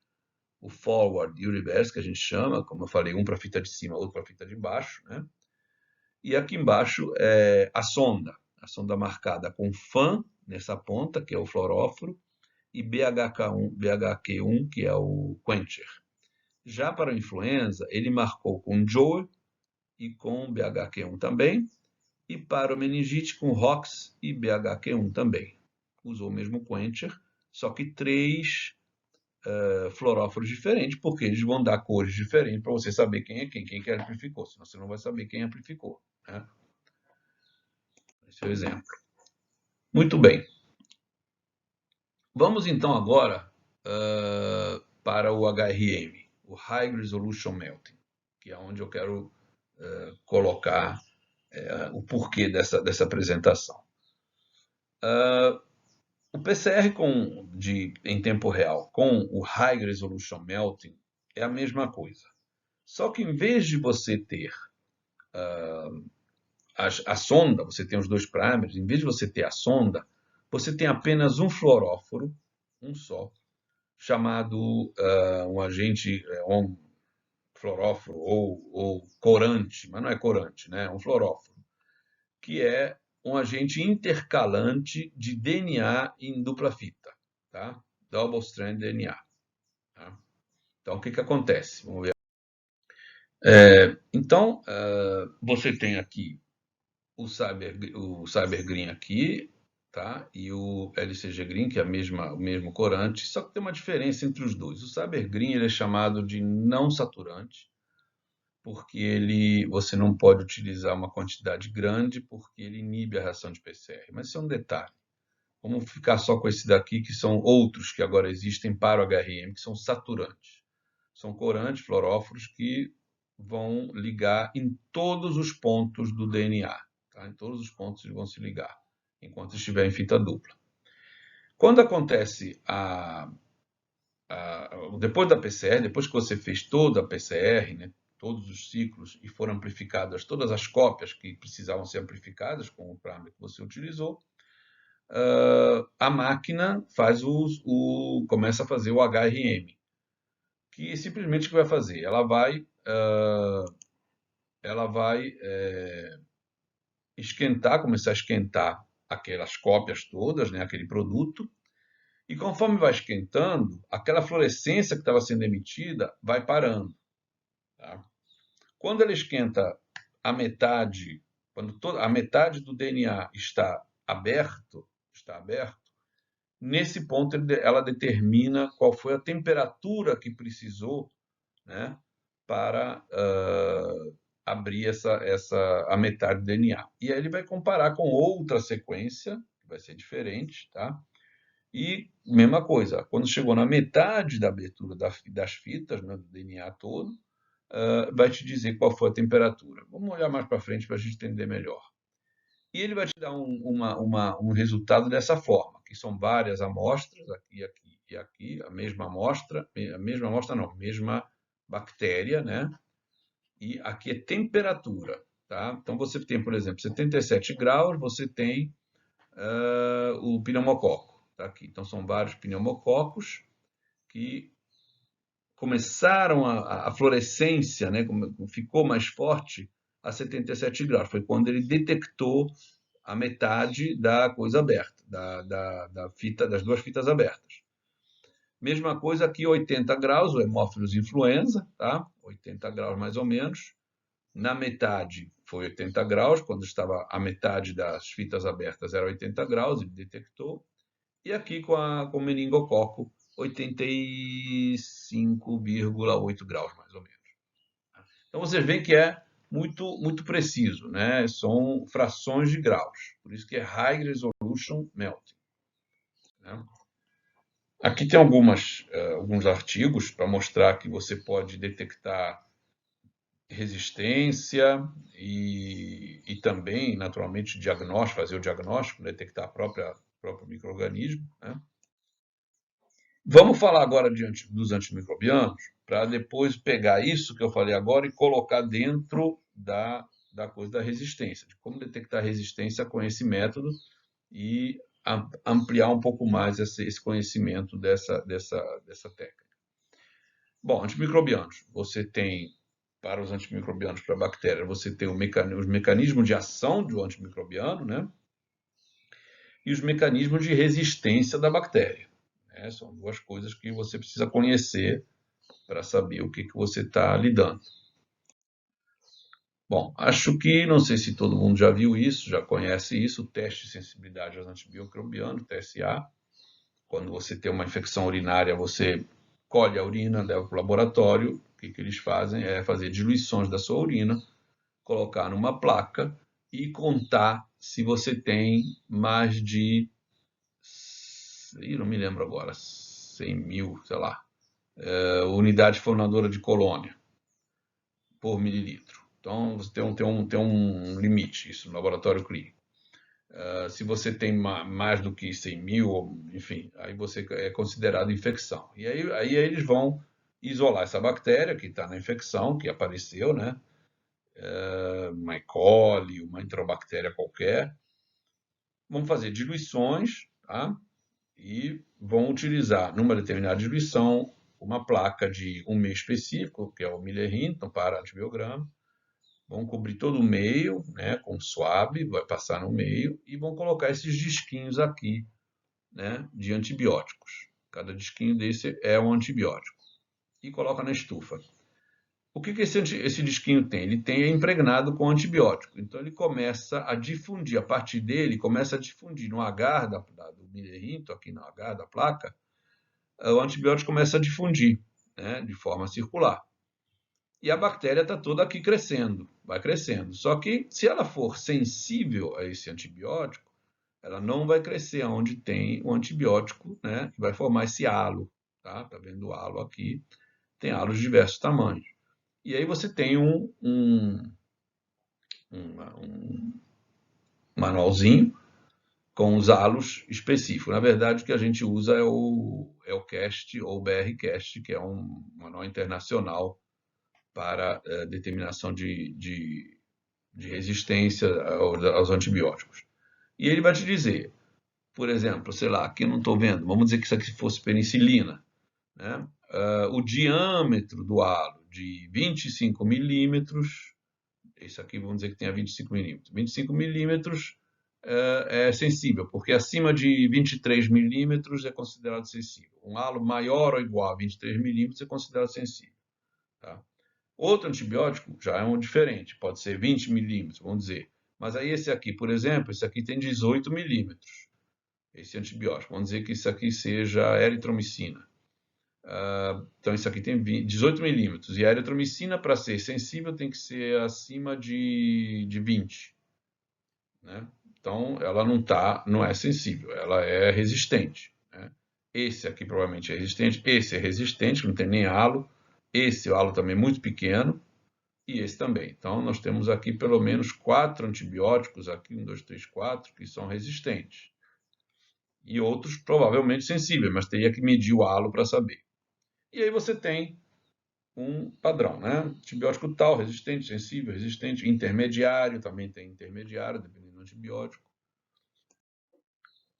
o forward e o reverse, que a gente chama, como eu falei, um para a fita de cima, outro para a fita de baixo, né? E aqui embaixo é a sonda marcada com FAN nessa ponta, que é o fluoróforo, e BHQ1, que é o quencher. Já para a influenza, ele marcou com Joule e com BHQ1 também, e para o meningite com ROX e BHQ1 também. Usou o mesmo quencher, só que 3 fluoróforos diferentes, porque eles vão dar cores diferentes para você saber quem é quem que amplificou, senão você não vai saber quem amplificou, né? Esse é o exemplo. Muito bem. Vamos então agora para o HRM, o High Resolution Melting, que é onde eu quero colocar o porquê dessa apresentação. O PCR em tempo real com o High Resolution Melting é a mesma coisa. Só que em vez de você ter a sonda, você tem os dois primers, em vez de você ter a sonda, você tem apenas um fluoróforo, um só, chamado um agente, um fluoróforo ou corante, mas não é corante, né? É um fluoróforo, que é um agente intercalante de DNA em dupla fita, tá? Double strand DNA. Tá? Então, o que acontece? Vamos ver. Então, você tem aqui o Cyber Green aqui, tá? E o LCG Green, que é o mesmo corante, só que tem uma diferença entre os dois. O Cyber Green ele é chamado de não saturante, porque você não pode utilizar uma quantidade grande, porque ele inibe a reação de PCR. Mas isso é um detalhe. Vamos ficar só com esse daqui, que são outros que agora existem para o HRM, que são saturantes. São corantes, fluoróforos, que vão ligar em todos os pontos do DNA. Tá? Em todos os pontos eles vão se ligar, enquanto estiver em fita dupla. Quando acontece depois da PCR, depois que você fez toda a PCR, né, todos os ciclos, e foram amplificadas todas as cópias que precisavam ser amplificadas com o primer que você utilizou, a máquina começa a fazer o HRM, que simplesmente o que vai fazer? Ela vai começar a esquentar aquelas cópias todas, né, aquele produto, e conforme vai esquentando, aquela fluorescência que estava sendo emitida vai parando. Tá? Quando ela esquenta a metade, quando a metade do DNA está aberto, nesse ponto ela determina qual foi a temperatura que precisou, né, para abrir a metade do DNA. E aí ele vai comparar com outra sequência, que vai ser diferente, tá? E mesma coisa, quando chegou na metade da abertura das fitas, né, do DNA todo, vai te dizer qual foi a temperatura. Vamos olhar mais para frente para a gente entender melhor. E ele vai te dar um resultado dessa forma, que são várias amostras, aqui, aqui e aqui, a mesma amostra não, a mesma bactéria, né? E aqui é temperatura, tá? Então você tem, por exemplo, 77 graus, você tem o pneumococo, tá aqui. Então são vários pneumococos que começaram a fluorescência, né, ficou mais forte a 77 graus. Foi quando ele detectou a metade da coisa aberta, das duas fitas abertas. Mesma coisa aqui, 80 graus, o Haemophilus influenza, tá? 80 graus mais ou menos. Na metade foi 80 graus, quando estava a metade das fitas abertas era 80 graus, ele detectou. E aqui com o meningococo, 85,8 graus, mais ou menos. Então vocês veem que é muito, muito preciso, né? São frações de graus. Por isso que é High Resolution Melting. Né? Aqui tem alguns artigos para mostrar que você pode detectar resistência e também, naturalmente, diagnóstico, fazer o diagnóstico, detectar próprio micro-organismo, né? Vamos falar agora dos antimicrobianos, para depois pegar isso que eu falei agora e colocar dentro da coisa da resistência, de como detectar resistência com esse método e ampliar um pouco mais esse conhecimento dessa técnica. Bom, antimicrobianos. Você tem, para os antimicrobianos, para a bactéria, você tem os mecanismos de ação do antimicrobiano, né? E os mecanismos de resistência da bactéria, né? São duas coisas que você precisa conhecer para saber o que você está lidando. Bom, acho que, não sei se todo mundo já viu isso, já conhece isso, o teste de sensibilidade aos antimicrobianos, TSA. Quando você tem uma infecção urinária, você colhe a urina, leva para o laboratório. O que eles fazem é fazer diluições da sua urina, colocar numa placa e contar se você tem mais de, não me lembro agora, 100 mil, sei lá, unidade formadora de colônia por mililitro. Então, você tem um limite, isso no laboratório clínico. Se você tem mais do que 100 mil, enfim, aí você é considerado infecção. E aí eles vão isolar essa bactéria que está na infecção, que apareceu, né? Uma E. coli, uma enterobactéria qualquer. Vão fazer diluições, tá? E vão utilizar, numa determinada diluição, uma placa de um meio específico, que é o Miller-Hinton para antibiograma. Vão cobrir todo o meio, né, com suave, vai passar no meio, e vão colocar esses disquinhos aqui, né, de antibióticos. Cada disquinho desse é um antibiótico. E coloca na estufa. O que esse disquinho tem? Ele é impregnado com antibiótico. Então ele começa a difundir, a partir dele, começa a difundir no agar do Miller-Hinton, aqui no agar da placa, o antibiótico começa a difundir, né, de forma circular. E a bactéria está toda aqui crescendo, vai crescendo. Só que se ela for sensível a esse antibiótico, ela não vai crescer onde tem o antibiótico, né? Que vai formar esse halo, tá? Tá vendo o halo aqui? Tem halos de diversos tamanhos. E aí você tem um manualzinho com os halos específicos. Na verdade, o que a gente usa é o CAST ou o BRCAST, que é um manual internacional para determinação de resistência aos antibióticos. E ele vai te dizer, por exemplo, sei lá, aqui eu não estou vendo, vamos dizer que isso aqui fosse penicilina, né? O diâmetro do halo de 25 milímetros, esse aqui vamos dizer que tenha 25 milímetros. 25 milímetros é sensível, porque acima de 23 milímetros é considerado sensível. Um halo maior ou igual a 23 milímetros é considerado sensível. Tá? Outro antibiótico já é um diferente, pode ser 20 milímetros, vamos dizer. Mas aí esse aqui, por exemplo, esse aqui tem 18 milímetros, esse antibiótico. Vamos dizer que isso aqui seja eritromicina. Então, isso aqui tem 18 milímetros. E a eritromicina, para ser sensível, tem que ser acima de 20. Né? Então, ela não é sensível, ela é resistente. Né? Esse aqui provavelmente é resistente, esse é resistente, que não tem nem halo. Esse, o halo também é muito pequeno. E esse também. Então, nós temos aqui pelo menos 4 antibióticos, aqui 1, 2, 3, 4, que são resistentes. E outros provavelmente sensíveis, mas teria que medir o halo para saber. E aí você tem um padrão, né? Antibiótico tal, resistente, sensível, resistente, intermediário, também tem intermediário, dependendo do antibiótico.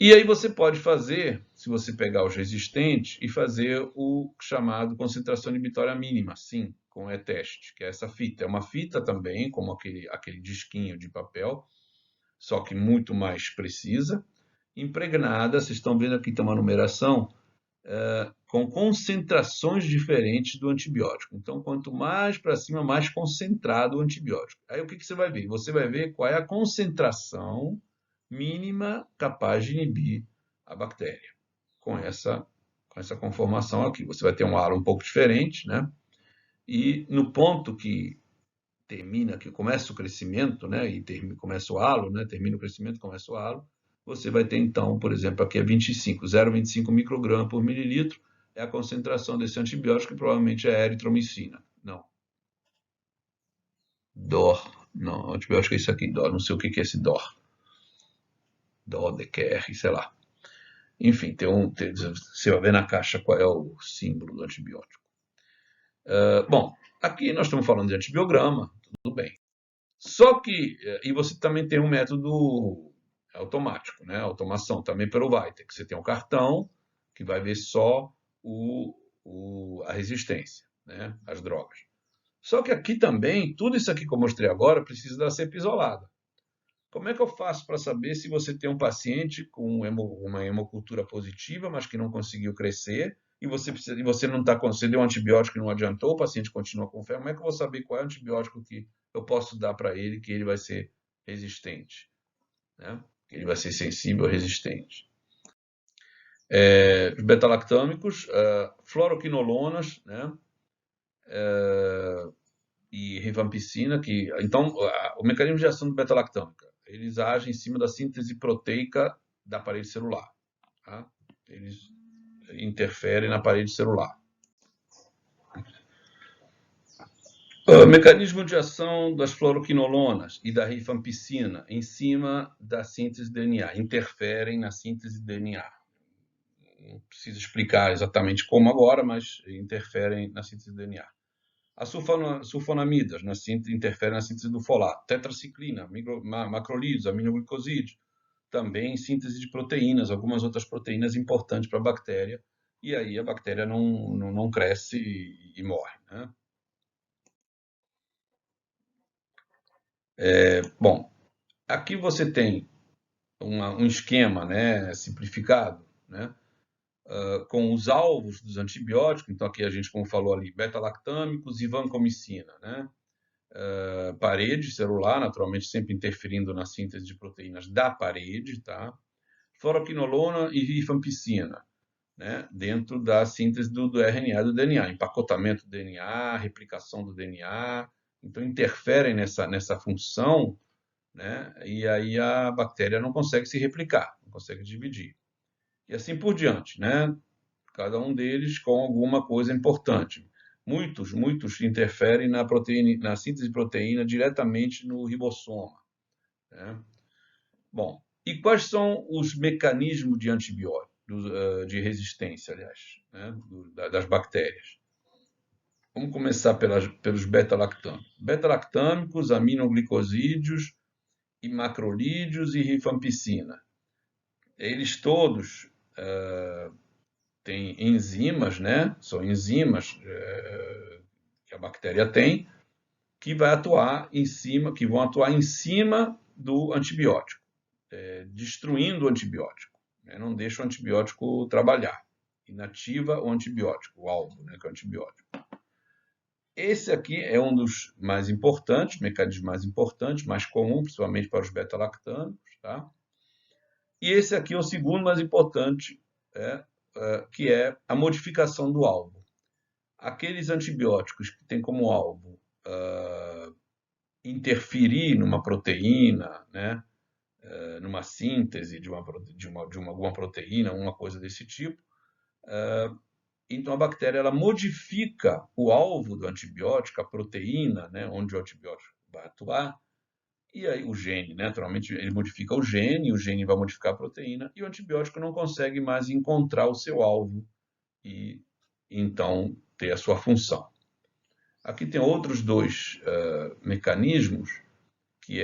E aí você pode fazer, se você pegar os resistentes, e fazer o chamado concentração inibitória mínima, sim, com E-teste, que é essa fita. É uma fita também, como aquele disquinho de papel, só que muito mais precisa, impregnada, vocês estão vendo aqui tem uma numeração, com concentrações diferentes do antibiótico. Então, quanto mais para cima, mais concentrado o antibiótico. Aí o que você vai ver? Você vai ver qual é a concentração mínima capaz de inibir a bactéria com essa conformação aqui. Você vai ter um halo um pouco diferente, né? E no ponto que termina, que começa o crescimento, né? E começa o halo, né? Termina o crescimento, começa o halo. Você vai ter então, por exemplo, aqui é 0,25 microgramas por mililitro, é a concentração desse antibiótico, que provavelmente é a eritromicina. Não. DOR. Não, antibiótico é isso aqui, DOR. Não sei o que é esse DOR. DOR, DQR, sei lá. Enfim, você vai ver na caixa qual é o símbolo do antibiótico. Bom, aqui nós estamos falando de antibiograma, tudo bem. Só que, e você também tem um método automático, né? Automação também pelo Vitek. Você tem um cartão que vai ver só a resistência, né? As drogas. Só que aqui também, tudo isso aqui que eu mostrei agora precisa da cepa isolada. Como é que eu faço para saber se você tem um paciente com uma hemocultura positiva, mas que não conseguiu crescer, e você não está, você deu um antibiótico e não adiantou, o paciente continua com febre? Como é que eu vou saber qual é o antibiótico que eu posso dar para ele que ele vai ser resistente, né? Que ele vai ser sensível ou resistente? Os beta-lactâmicos, fluoroquinolonas, né? E rifampicina, então o mecanismo de ação do beta-lactâmica, eles agem em cima da síntese proteica da parede celular, tá? Eles interferem na parede celular. O mecanismo de ação das fluoroquinolonas e da rifampicina em cima da síntese de DNA, interferem na síntese de DNA. Não preciso explicar exatamente como agora, mas interferem na síntese de DNA. As sulfonamidas interferem na síntese do folato. Tetraciclina, macrolídeos, aminoglicosídeos, também em síntese de proteínas, algumas outras proteínas importantes para a bactéria, e aí a bactéria não cresce e morre, né? Bom, aqui você tem um esquema, né, simplificado, né, com os alvos dos antibióticos. Então aqui a gente, como falou ali, beta-lactâmicos e vancomicina, né? Parede celular, naturalmente sempre interferindo na síntese de proteínas da parede, tá? Fluoroquinolona e rifampicina, né? Dentro da síntese do RNA e do DNA, empacotamento do DNA, replicação do DNA, então interferem nessa função, né? E aí a bactéria não consegue se replicar, não consegue dividir. E assim por diante, né? Cada um deles com alguma coisa importante. Muitos interferem na síntese de proteína diretamente no ribossoma, né? Bom, e quais são os mecanismos de antibiótico, de resistência, aliás, né? Das bactérias? Vamos começar pelos beta-lactâmicos. Beta-lactâmicos, aminoglicosídeos e macrolídeos e rifampicina. Eles todos têm enzimas, né? São enzimas que a bactéria tem, que vão atuar em cima do antibiótico, destruindo o antibiótico, né? Não deixa o antibiótico trabalhar, inativa o antibiótico, o alvo, né, que é o antibiótico. Esse aqui é um dos mais importantes, mecanismos mais importantes, mais comum, principalmente para os beta-lactâmicos, tá? E esse aqui é o segundo mais importante, que é a modificação do alvo. Aqueles antibióticos que têm como alvo interferir numa proteína, né, numa síntese de alguma proteína, uma coisa desse tipo, então a bactéria ela modifica o alvo do antibiótico, a proteína, né, onde o antibiótico vai atuar, e aí o gene, né, naturalmente ele modifica o gene vai modificar a proteína, e o antibiótico não consegue mais encontrar o seu alvo e então ter a sua função. Aqui tem outros dois mecanismos, que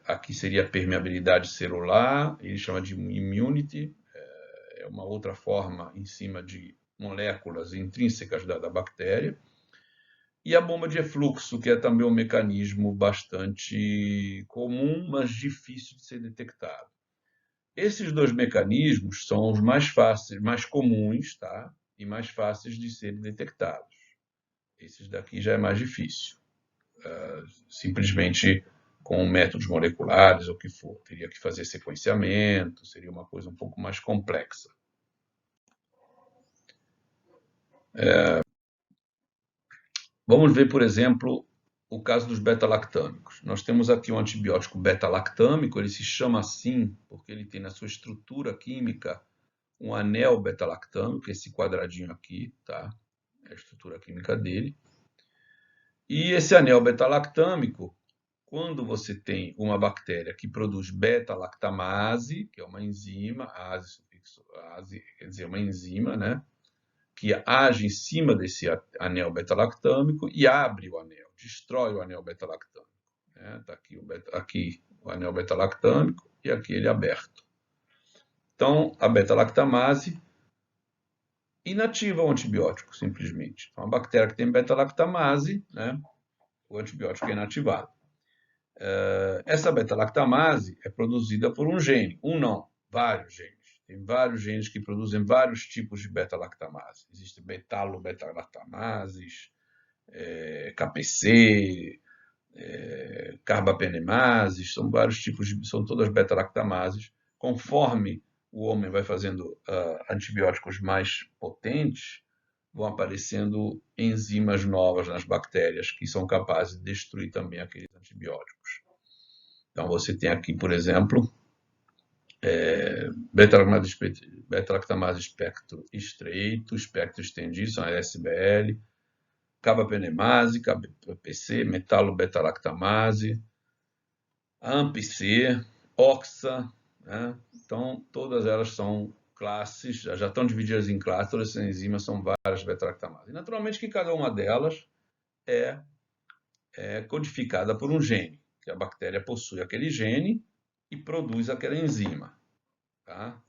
aqui seria a permeabilidade celular, ele chama de immunity, é uma outra forma em cima de moléculas intrínsecas da bactéria, e a bomba de efluxo, que é também um mecanismo bastante comum, mas difícil de ser detectado. Esses dois mecanismos são os mais fáceis, mais comuns, tá? E mais fáceis de serem detectados. Esses daqui já é mais difícil. Simplesmente com métodos moleculares ou o que for. Teria que fazer sequenciamento, seria uma coisa um pouco mais complexa. Vamos ver, por exemplo, o caso dos beta-lactâmicos. Nós temos aqui um antibiótico beta-lactâmico, ele se chama assim porque ele tem na sua estrutura química um anel beta-lactâmico, esse quadradinho aqui, tá? É a estrutura química dele. E esse anel beta-lactâmico, quando você tem uma bactéria que produz beta-lactamase, que é uma enzima, ase quer dizer, uma enzima, né, que age em cima desse anel beta-lactâmico e abre o anel, destrói o anel beta-lactâmico. Está aqui o anel beta-lactâmico e aqui ele aberto. Então, a beta-lactamase inativa o antibiótico, simplesmente. Então, a bactéria que tem beta-lactamase, né, o antibiótico é inativado. Essa beta-lactamase é produzida por um gene, vários genes. Tem vários genes que produzem vários tipos de beta-lactamase. Existem betalo-beta-lactamases, KPC, carbapenemases, são vários tipos são todas beta-lactamases. Conforme o homem vai fazendo antibióticos mais potentes, vão aparecendo enzimas novas nas bactérias que são capazes de destruir também aqueles antibióticos. Então você tem aqui, por exemplo, beta-lactamase espectro estreito, espectro estendido, são a SBL, carbapenemase, KPC, metalo-beta-lactamase, AMP-C, OXA, né? Então todas elas são classes, já estão divididas em classes, todas essas enzimas são várias beta-lactamases. E naturalmente que cada uma delas é codificada por um gene, que a bactéria possui aquele gene e produz aquela enzima. Tá?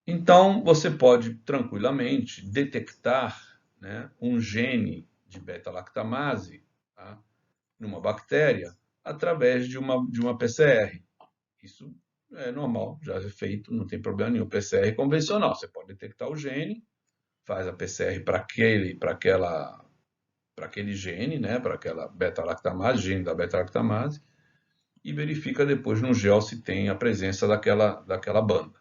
Então, você pode tranquilamente detectar, né, um gene de beta-lactamase, tá, numa bactéria através de uma PCR. Isso é normal, já é feito, não tem problema nenhum. PCR convencional, você pode detectar o gene, faz a PCR para aquele gene, né, para aquela beta-lactamase, gene da beta-lactamase, e verifica depois no gel se tem a presença daquela banda.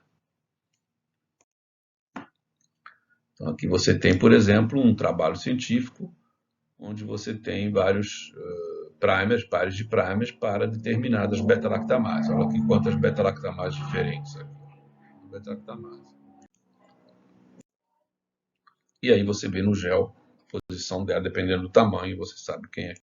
Então, aqui você tem, por exemplo, um trabalho científico onde você tem vários primers, pares de primers para determinadas beta-lactamases. Olha aqui quantas beta-lactamases diferentes. Beta-lactamase. E aí você vê no gel a posição dela, dependendo do tamanho, você sabe quem é.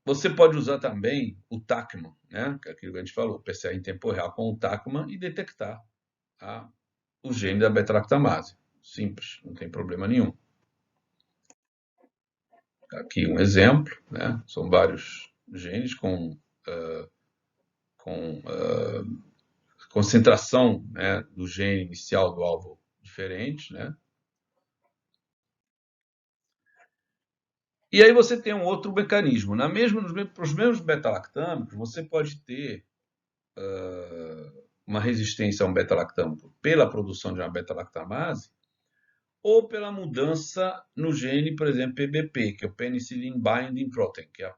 Você pode usar também o Tacman, né? Que é aquilo que a gente falou, PCR em tempo real com o Tacman e detectar o gene da beta-lactamase. Simples, não tem problema nenhum. Aqui um exemplo, né? São vários genes com concentração, né, do gene inicial do alvo diferente, né? E aí você tem um outro mecanismo. Para os mesmos beta-lactâmicos, você pode ter uma resistência a um beta-lactâmico pela produção de uma beta-lactamase ou pela mudança no gene, por exemplo, PBP, que é o Penicillin Binding Protein, que é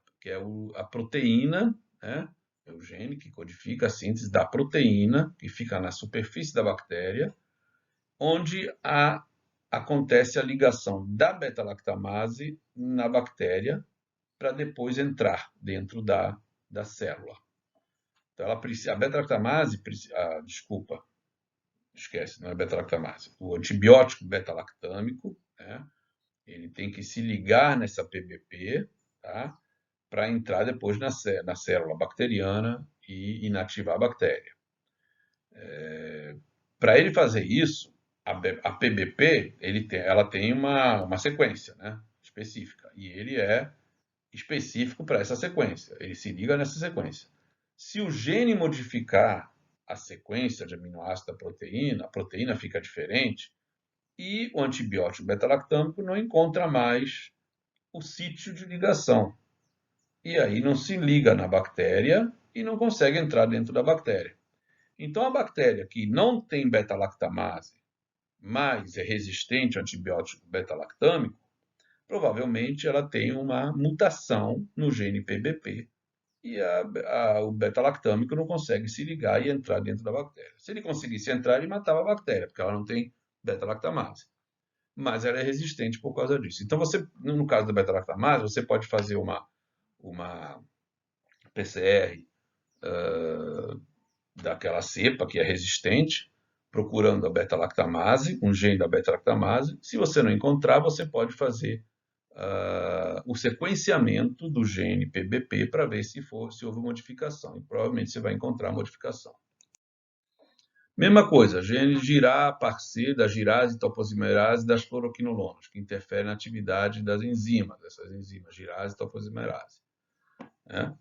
a proteína, né? É o gene que codifica a síntese da proteína que fica na superfície da bactéria, onde acontece a ligação da beta-lactamase na bactéria para depois entrar dentro da célula. Então, a beta-lactamase, desculpa, esquece, não é beta-lactamase. O antibiótico beta-lactâmico, né, ele tem que se ligar nessa PBP, tá, para entrar depois na célula bacteriana e inativar a bactéria. Para ele fazer isso, a PBP ela tem uma sequência, né, específica, e ele é específico para essa sequência, ele se liga nessa sequência. Se o gene modificar a sequência de aminoácido da proteína, a proteína fica diferente e o antibiótico beta-lactâmico não encontra mais o sítio de ligação. E aí não se liga na bactéria e não consegue entrar dentro da bactéria. Então, a bactéria que não tem beta-lactamase, mas é resistente ao antibiótico beta-lactâmico, provavelmente ela tem uma mutação no gene PBP e o beta-lactâmico não consegue se ligar e entrar dentro da bactéria. Se ele conseguisse entrar, ele matava a bactéria, porque ela não tem beta-lactamase. Mas ela é resistente por causa disso. Então, no caso da beta-lactamase, você pode fazer uma PCR daquela cepa que é resistente, procurando a beta-lactamase, um gene da beta-lactamase. Se você não encontrar, você pode fazer o sequenciamento do gene PBP para ver se houve modificação. E provavelmente você vai encontrar modificação. Mesma coisa, gene GIRA, PARC, da girase e toposimerase das fluoroquinolonas, que interferem na atividade das enzimas, dessas enzimas, girase e toposimerase. Né?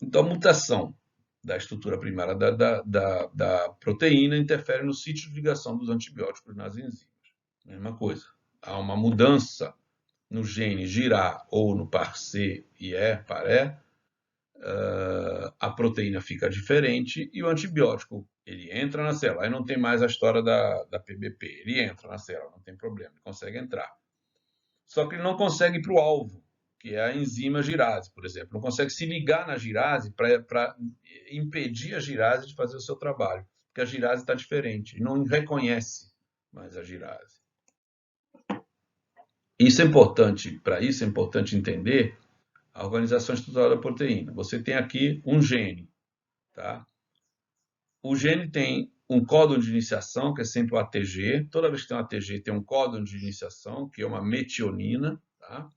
Então, a mutação da estrutura primária da proteína interfere no sítio de ligação dos antibióticos nas enzimas. Mesma coisa, há uma mudança no gene GIRA ou no PARC e PARE, a proteína fica diferente e o antibiótico ele entra na célula. Aí não tem mais a história da PBP. Ele entra na célula, não tem problema, ele consegue entrar. Só que ele não consegue ir para o alvo, que é a enzima girase, por exemplo. Não consegue se ligar na girase para impedir a girase de fazer o seu trabalho, porque a girase está diferente, ele não reconhece mais a girase. Isso é importante, para isso é importante entender a organização estrutural da proteína. Você tem aqui um gene, tá? O gene tem um códon de iniciação, que é sempre o ATG. Toda vez que tem um ATG, tem um códon de iniciação, que é uma metionina, tá?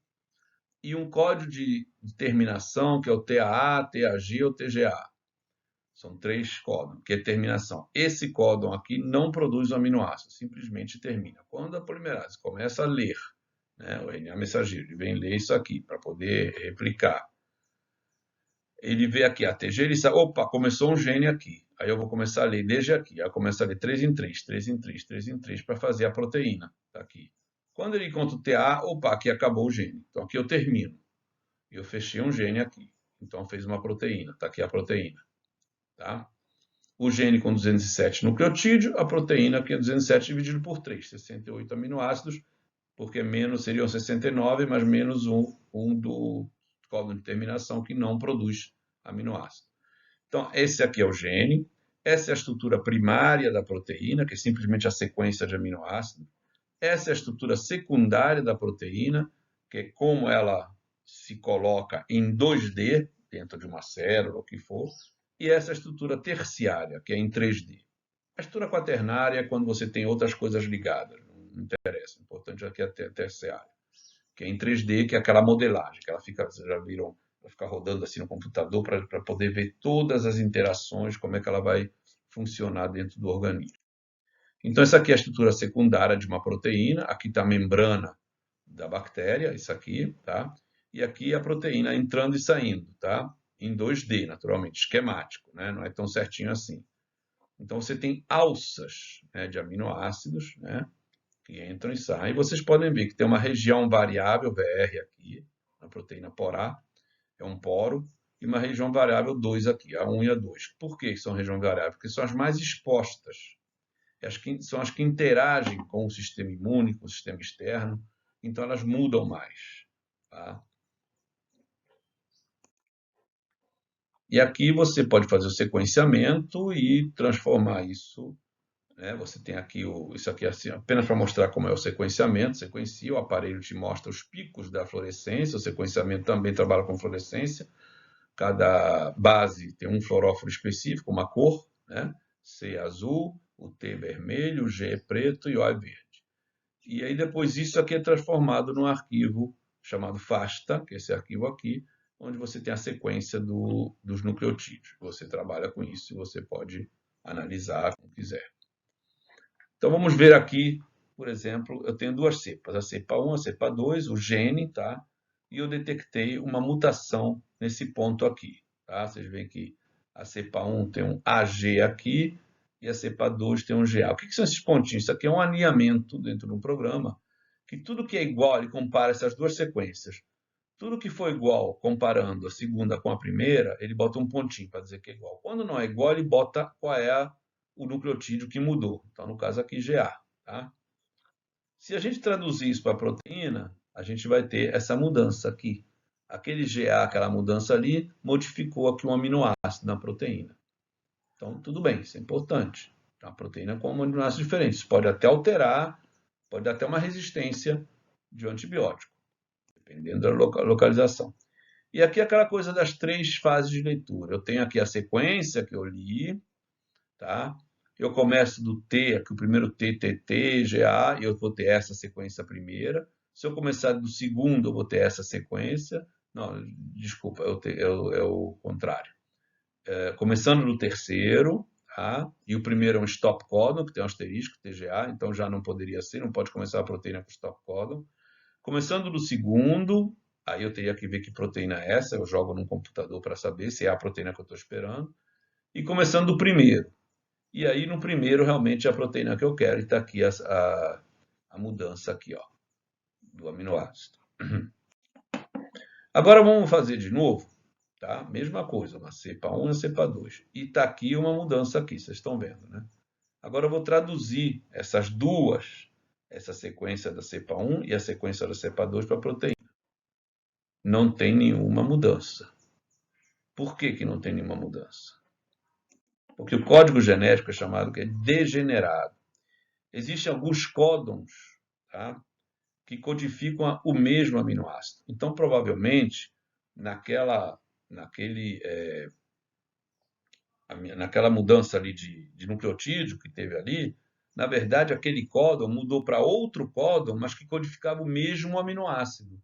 E um código de terminação, que é o TAA, TAG ou TGA. São 3 códons, que é terminação. Esse códon aqui não produz o aminoácido, simplesmente termina. Quando a polimerase começa a ler, né, o RNA mensageiro, ele vem ler isso aqui para poder replicar. Ele vê aqui a ATG, ele sabe, opa, começou um gene aqui. Aí eu vou começar a ler desde aqui. Aí eu começo a ler 3 em 3, 3 em 3, 3 em 3 para fazer a proteína. Tá aqui. Quando ele encontra o TA, opa, aqui acabou o gene. Então aqui eu termino. Eu fechei um gene aqui. Então fez uma proteína. Está aqui a proteína. Tá? O gene com 207 nucleotídeo, a proteína que é 207 dividido por 3, 68 aminoácidos, porque menos seriam 69, mas menos um do códon de terminação que não produz aminoácido. Então, esse aqui é o gene, essa é a estrutura primária da proteína, que é simplesmente a sequência de aminoácidos. Essa é a estrutura secundária da proteína, que é como ela se coloca em 2D, dentro de uma célula, o que for. E essa é a estrutura terciária, que é em 3D. A estrutura quaternária é quando você tem outras coisas ligadas, não interessa. O importante aqui é a terciária, que é em 3D, que é aquela modelagem, que ela fica, vocês já viram, ela fica rodando assim no computador para poder ver todas as interações, como é que ela vai funcionar dentro do organismo. Então, essa aqui é a estrutura secundária de uma proteína, aqui está a membrana da bactéria, isso aqui, tá? E aqui a proteína entrando e saindo, tá? Em 2D, naturalmente, esquemático, né? Não é tão certinho assim. Então, você tem alças, né, de aminoácidos, né, que entram e saem. E vocês podem ver que tem uma região variável, VR aqui, na proteína porá, é um poro, e uma região variável 2 aqui, A1 e A2. Por que são regiões variáveis? Porque são as mais expostas. São as que interagem com o sistema imune, com o sistema externo, então elas mudam mais. Tá? E aqui você pode fazer o sequenciamento e transformar isso. Né? Você tem aqui isso aqui assim, apenas para mostrar como é o sequenciamento. Sequencia, o aparelho te mostra os picos da fluorescência. O sequenciamento também trabalha com fluorescência. Cada base tem um fluoróforo específico, uma cor, né? C azul, o T vermelho, o G preto e o A verde. E aí depois isso aqui é transformado num arquivo chamado FASTA, que é esse arquivo aqui, onde você tem a sequência dos nucleotídeos. Você trabalha com isso e você pode analisar como quiser. Então vamos ver aqui, por exemplo, eu tenho duas cepas, a cepa 1, a cepa 2, o gene, tá? E eu detectei uma mutação nesse ponto aqui, tá? Vocês veem que a cepa 1 tem um AG aqui e a cepa 2 tem um GA. O que são esses pontinhos? Isso aqui é um alinhamento dentro de um programa que tudo que é igual, ele compara essas duas sequências. Tudo que for igual, comparando a segunda com a primeira, ele bota um pontinho para dizer que é igual. Quando não é igual, ele bota qual é o nucleotídeo que mudou. Então, no caso aqui, GA. Tá? Se a gente traduzir isso para a proteína, a gente vai ter essa mudança aqui. Aquele GA, aquela mudança ali, modificou aqui um aminoácido na proteína. Então, tudo bem, isso é importante. A proteína com aminoácidos diferentes. Isso pode até alterar, pode dar até uma resistência de um antibiótico, dependendo da localização. E aqui aquela coisa das 3 fases de leitura. Eu tenho aqui a sequência que eu li, tá? eu começo do T, aqui o primeiro T, TT, GA, e eu vou ter essa sequência primeira. Se eu começar do segundo, eu vou ter essa sequência. Não, desculpa, é o contrário. Começando do terceiro, tá? E o primeiro é um stop codon, que tem um asterisco, TGA, então já não poderia ser, não pode começar a proteína com stop codon. Começando do segundo, aí eu teria que ver que proteína é essa, eu jogo num computador para saber se é a proteína que eu estou esperando. E começando do primeiro. E aí no primeiro realmente é a proteína que eu quero, e está aqui a mudança aqui, ó, do aminoácido. Agora vamos fazer de novo, tá? Mesma coisa, uma cepa 1 e uma cepa 2. E está aqui uma mudança aqui, vocês estão vendo, né? Agora eu vou traduzir essas duas, essa sequência da cepa 1 e a sequência da cepa 2 para a proteína. Não tem nenhuma mudança. Por que não tem nenhuma mudança? Porque o código genético é chamado que é degenerado. Existem alguns códons, tá, que codificam o mesmo aminoácido. Então, provavelmente, naquela mudança ali de nucleotídeo que teve ali, na verdade, aquele códon mudou para outro códon, mas que codificava o mesmo aminoácido.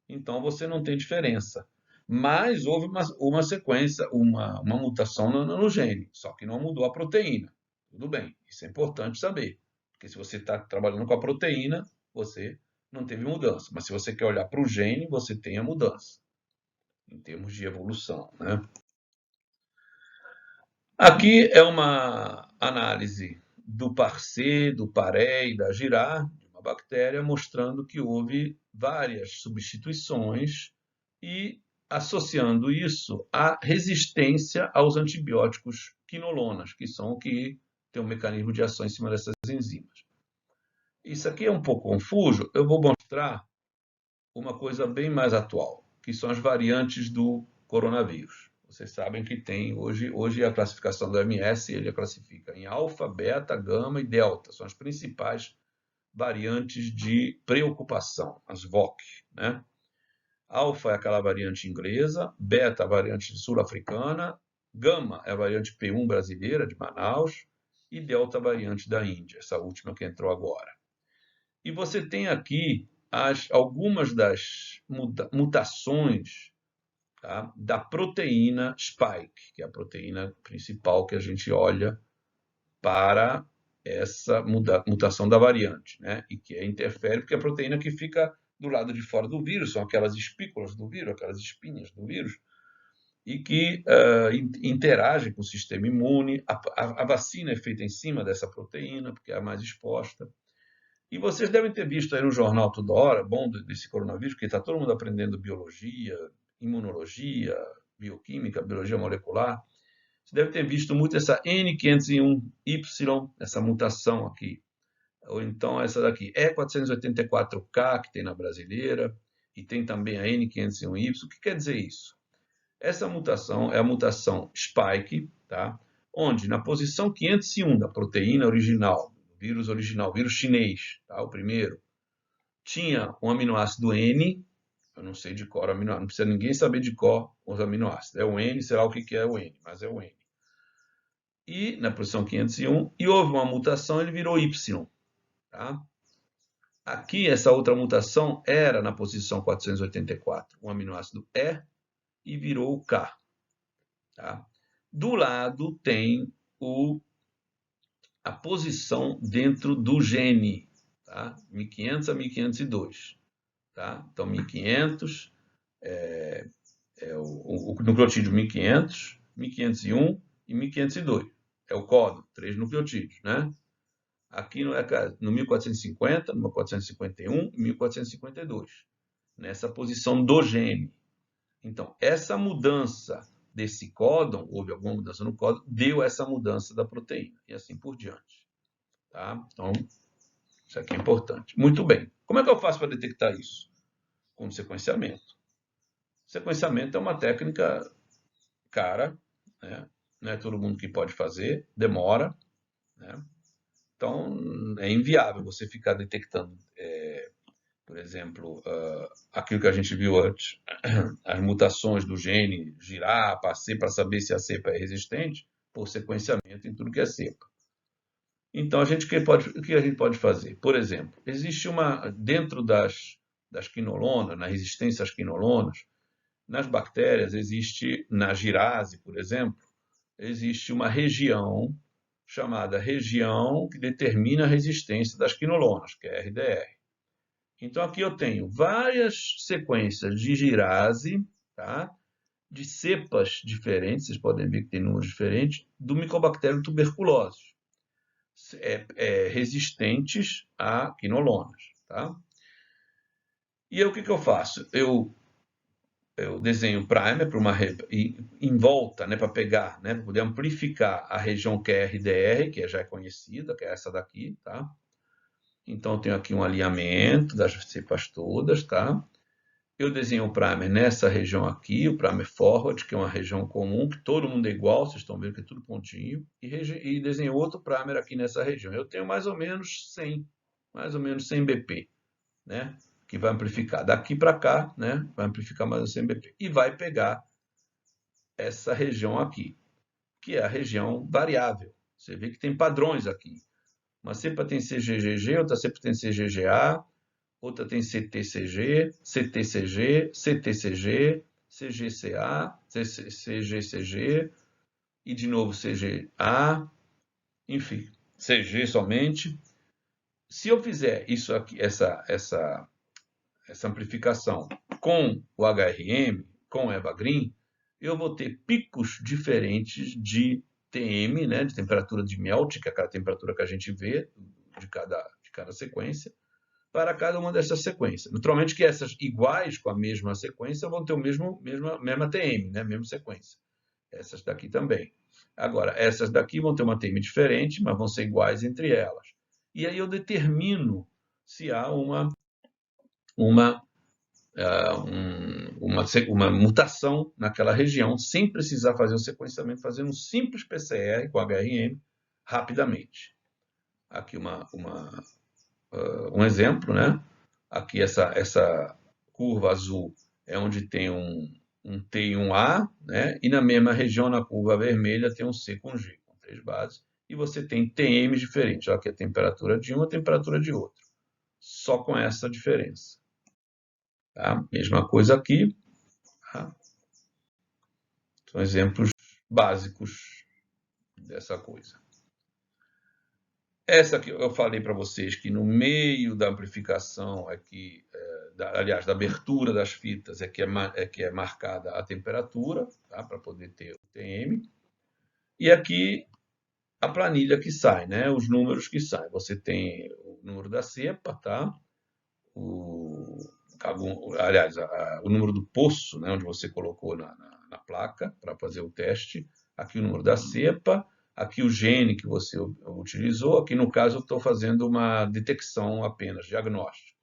Então, você não tem diferença. Mas houve uma sequência, uma mutação no gene, só que não mudou a proteína. Tudo bem, isso é importante saber. Porque se você está trabalhando com a proteína, você não teve mudança. Mas se você quer olhar para o gene, você tem a mudança, em termos de evolução, né? Aqui é uma análise do Parcé, do Paré e da Girard, de uma bactéria, mostrando que houve várias substituições e associando isso à resistência aos antibióticos quinolonas, que são o que tem um mecanismo de ação em cima dessas enzimas. Isso aqui é um pouco confuso, eu vou mostrar uma coisa bem mais atual, que são as variantes do coronavírus. Vocês sabem que tem hoje a classificação do OMS, ele a classifica em alfa, beta, gama e delta, são as principais variantes de preocupação, as VOC, né? Alfa é aquela variante inglesa, beta a variante sul-africana, gama é a variante P1 brasileira de Manaus e delta a variante da Índia, essa última que entrou agora. E você tem aqui algumas das mutações, tá, da proteína spike, que é a proteína principal que a gente olha para essa mutação da variante, né? E que interfere, porque é a proteína que fica do lado de fora do vírus, são aquelas espículas do vírus, aquelas espinhas do vírus, e que interagem com o sistema imune. A vacina é feita em cima dessa proteína, porque é a mais exposta. E vocês devem ter visto aí no jornal toda hora, bom, desse coronavírus, que está todo mundo aprendendo biologia, imunologia, bioquímica, biologia molecular. Você deve ter visto muito essa N501Y, essa mutação aqui. Ou então essa daqui, E484K, que tem na brasileira, e tem também a N501Y. O que quer dizer isso? Essa mutação é a mutação spike, tá? Onde na posição 501 da proteína original, vírus original, vírus chinês, tá? O primeiro, tinha um aminoácido N, eu não sei de cor, não precisa ninguém saber de cor os aminoácidos. É o N, sei lá o que é o N, mas é o N. E na posição 501, e houve uma mutação, ele virou Y, tá? Aqui, essa outra mutação era na posição 484, um aminoácido E virou o K, tá? Do lado tem a posição dentro do gene, tá? 1500 a 1502. Tá? Então, 1500 é o nucleotídeo 1500, 1501 e 1502. É o códon, 3 nucleotídeos, né? Aqui no 1450, no 1451 e 1452, nessa posição do gene. Então, essa mudança desse códon, houve alguma mudança no códon, deu essa mudança da proteína, e assim por diante. Tá? Então, isso aqui é importante. Muito bem. Como é que eu faço para detectar isso? Com sequenciamento. Sequenciamento é uma técnica cara, né? Não é todo mundo que pode fazer, demora, né? Então, é inviável você ficar detectando, por exemplo, aquilo que a gente viu antes, as mutações do gene girar, para saber se a cepa é resistente, por sequenciamento em tudo que é cepa. Então, o que a gente pode fazer? Por exemplo, existe dentro das quinolonas, na resistência às quinolonas, nas bactérias existe, na girase, por exemplo, existe uma região chamada região que determina a resistência das quinolonas, que é RDR. Então, aqui eu tenho várias sequências de girase, tá? De cepas diferentes, vocês podem ver que tem números diferentes, do Mycobacterium tuberculosis, resistentes a quinolonas. Tá? E aí, o que eu faço? Eu desenho o primer para em volta, né, para pegar, né, para poder amplificar a região que é RDR, que já é conhecida, que é essa daqui, tá? Então, eu tenho aqui um alinhamento das cepas todas, tá? Eu desenho o primer nessa região aqui, o primer forward, que é uma região comum, que todo mundo é igual, vocês estão vendo que é tudo pontinho, e desenho outro primer aqui nessa região. Eu tenho mais ou menos 100 BP, né? Que vai amplificar daqui para cá, né? Vai amplificar mais 100 BP. E vai pegar essa região aqui, que é a região variável. Você vê que tem padrões aqui. Uma cepa tem CGGG, outra cepa tem CGGA, outra tem CTCG, CTCG, CTCG, CGCA, CGCG, e de novo CGA, enfim, CG somente. Se eu fizer isso aqui, essa amplificação com o HRM, com o EvaGreen, eu vou ter picos diferentes de TM, né, de temperatura de melt, que é aquela temperatura que a gente vê de cada sequência, para cada uma dessas sequências. Naturalmente que essas iguais com a mesma sequência vão ter o mesma TM, né, mesma sequência. Essas daqui também. Agora, essas daqui vão ter uma TM diferente, mas vão ser iguais entre elas. E aí eu determino se há uma uma mutação naquela região, sem precisar fazer o sequenciamento, fazendo um simples PCR com HRM rapidamente. Aqui um exemplo, né? Aqui essa curva azul é onde tem um T e um A, né? E na mesma região, na curva vermelha, tem um C com G, com 3 bases. E você tem TMs diferentes. Aqui a temperatura de um, a temperatura de outro. Só com essa diferença. Tá? Mesma coisa aqui. Tá? São exemplos básicos dessa coisa. Essa que eu falei para vocês que no meio da amplificação aliás, da abertura das fitas que é marcada a temperatura, tá? Para poder ter o TM. E aqui a planilha que sai, né? Os números que saem. Você tem o número da cepa, tá? Aliás, o número do poço, né? Onde você colocou na placa para fazer o teste. Aqui o número da cepa. Aqui o gene que você utilizou. Aqui, no caso, eu estou fazendo uma detecção apenas, diagnóstico.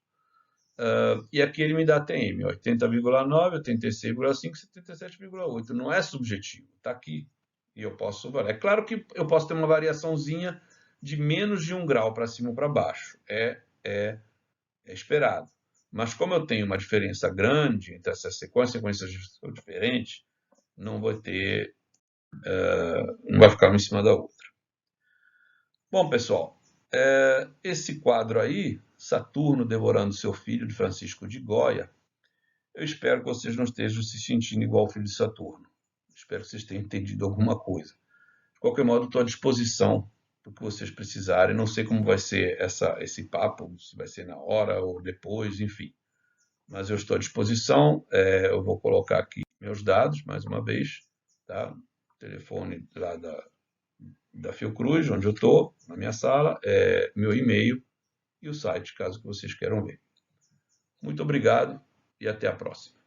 E aqui ele me dá TM, 80,9, 86,5, 77,8. Não é subjetivo, está aqui. E eu posso variar. É claro que eu posso ter uma variaçãozinha de menos de 1 grau para cima ou para baixo. É esperado. Mas como eu tenho uma diferença grande entre essas sequências diferentes, não vai ficar uma em cima da outra. Bom, pessoal, esse quadro aí, Saturno devorando seu filho, de Francisco de Goya, eu espero que vocês não estejam se sentindo igual ao filho de Saturno. Espero que vocês tenham entendido alguma coisa. De qualquer modo, estou à disposição para o que vocês precisarem. Não sei como vai ser esse papo, se vai ser na hora ou depois, enfim. Mas eu estou à disposição. Eu vou colocar aqui meus dados, mais uma vez. Tá? O telefone lá da Fiocruz, onde eu estou, na minha sala, meu e-mail e o site, caso que vocês queiram ver. Muito obrigado e até a próxima.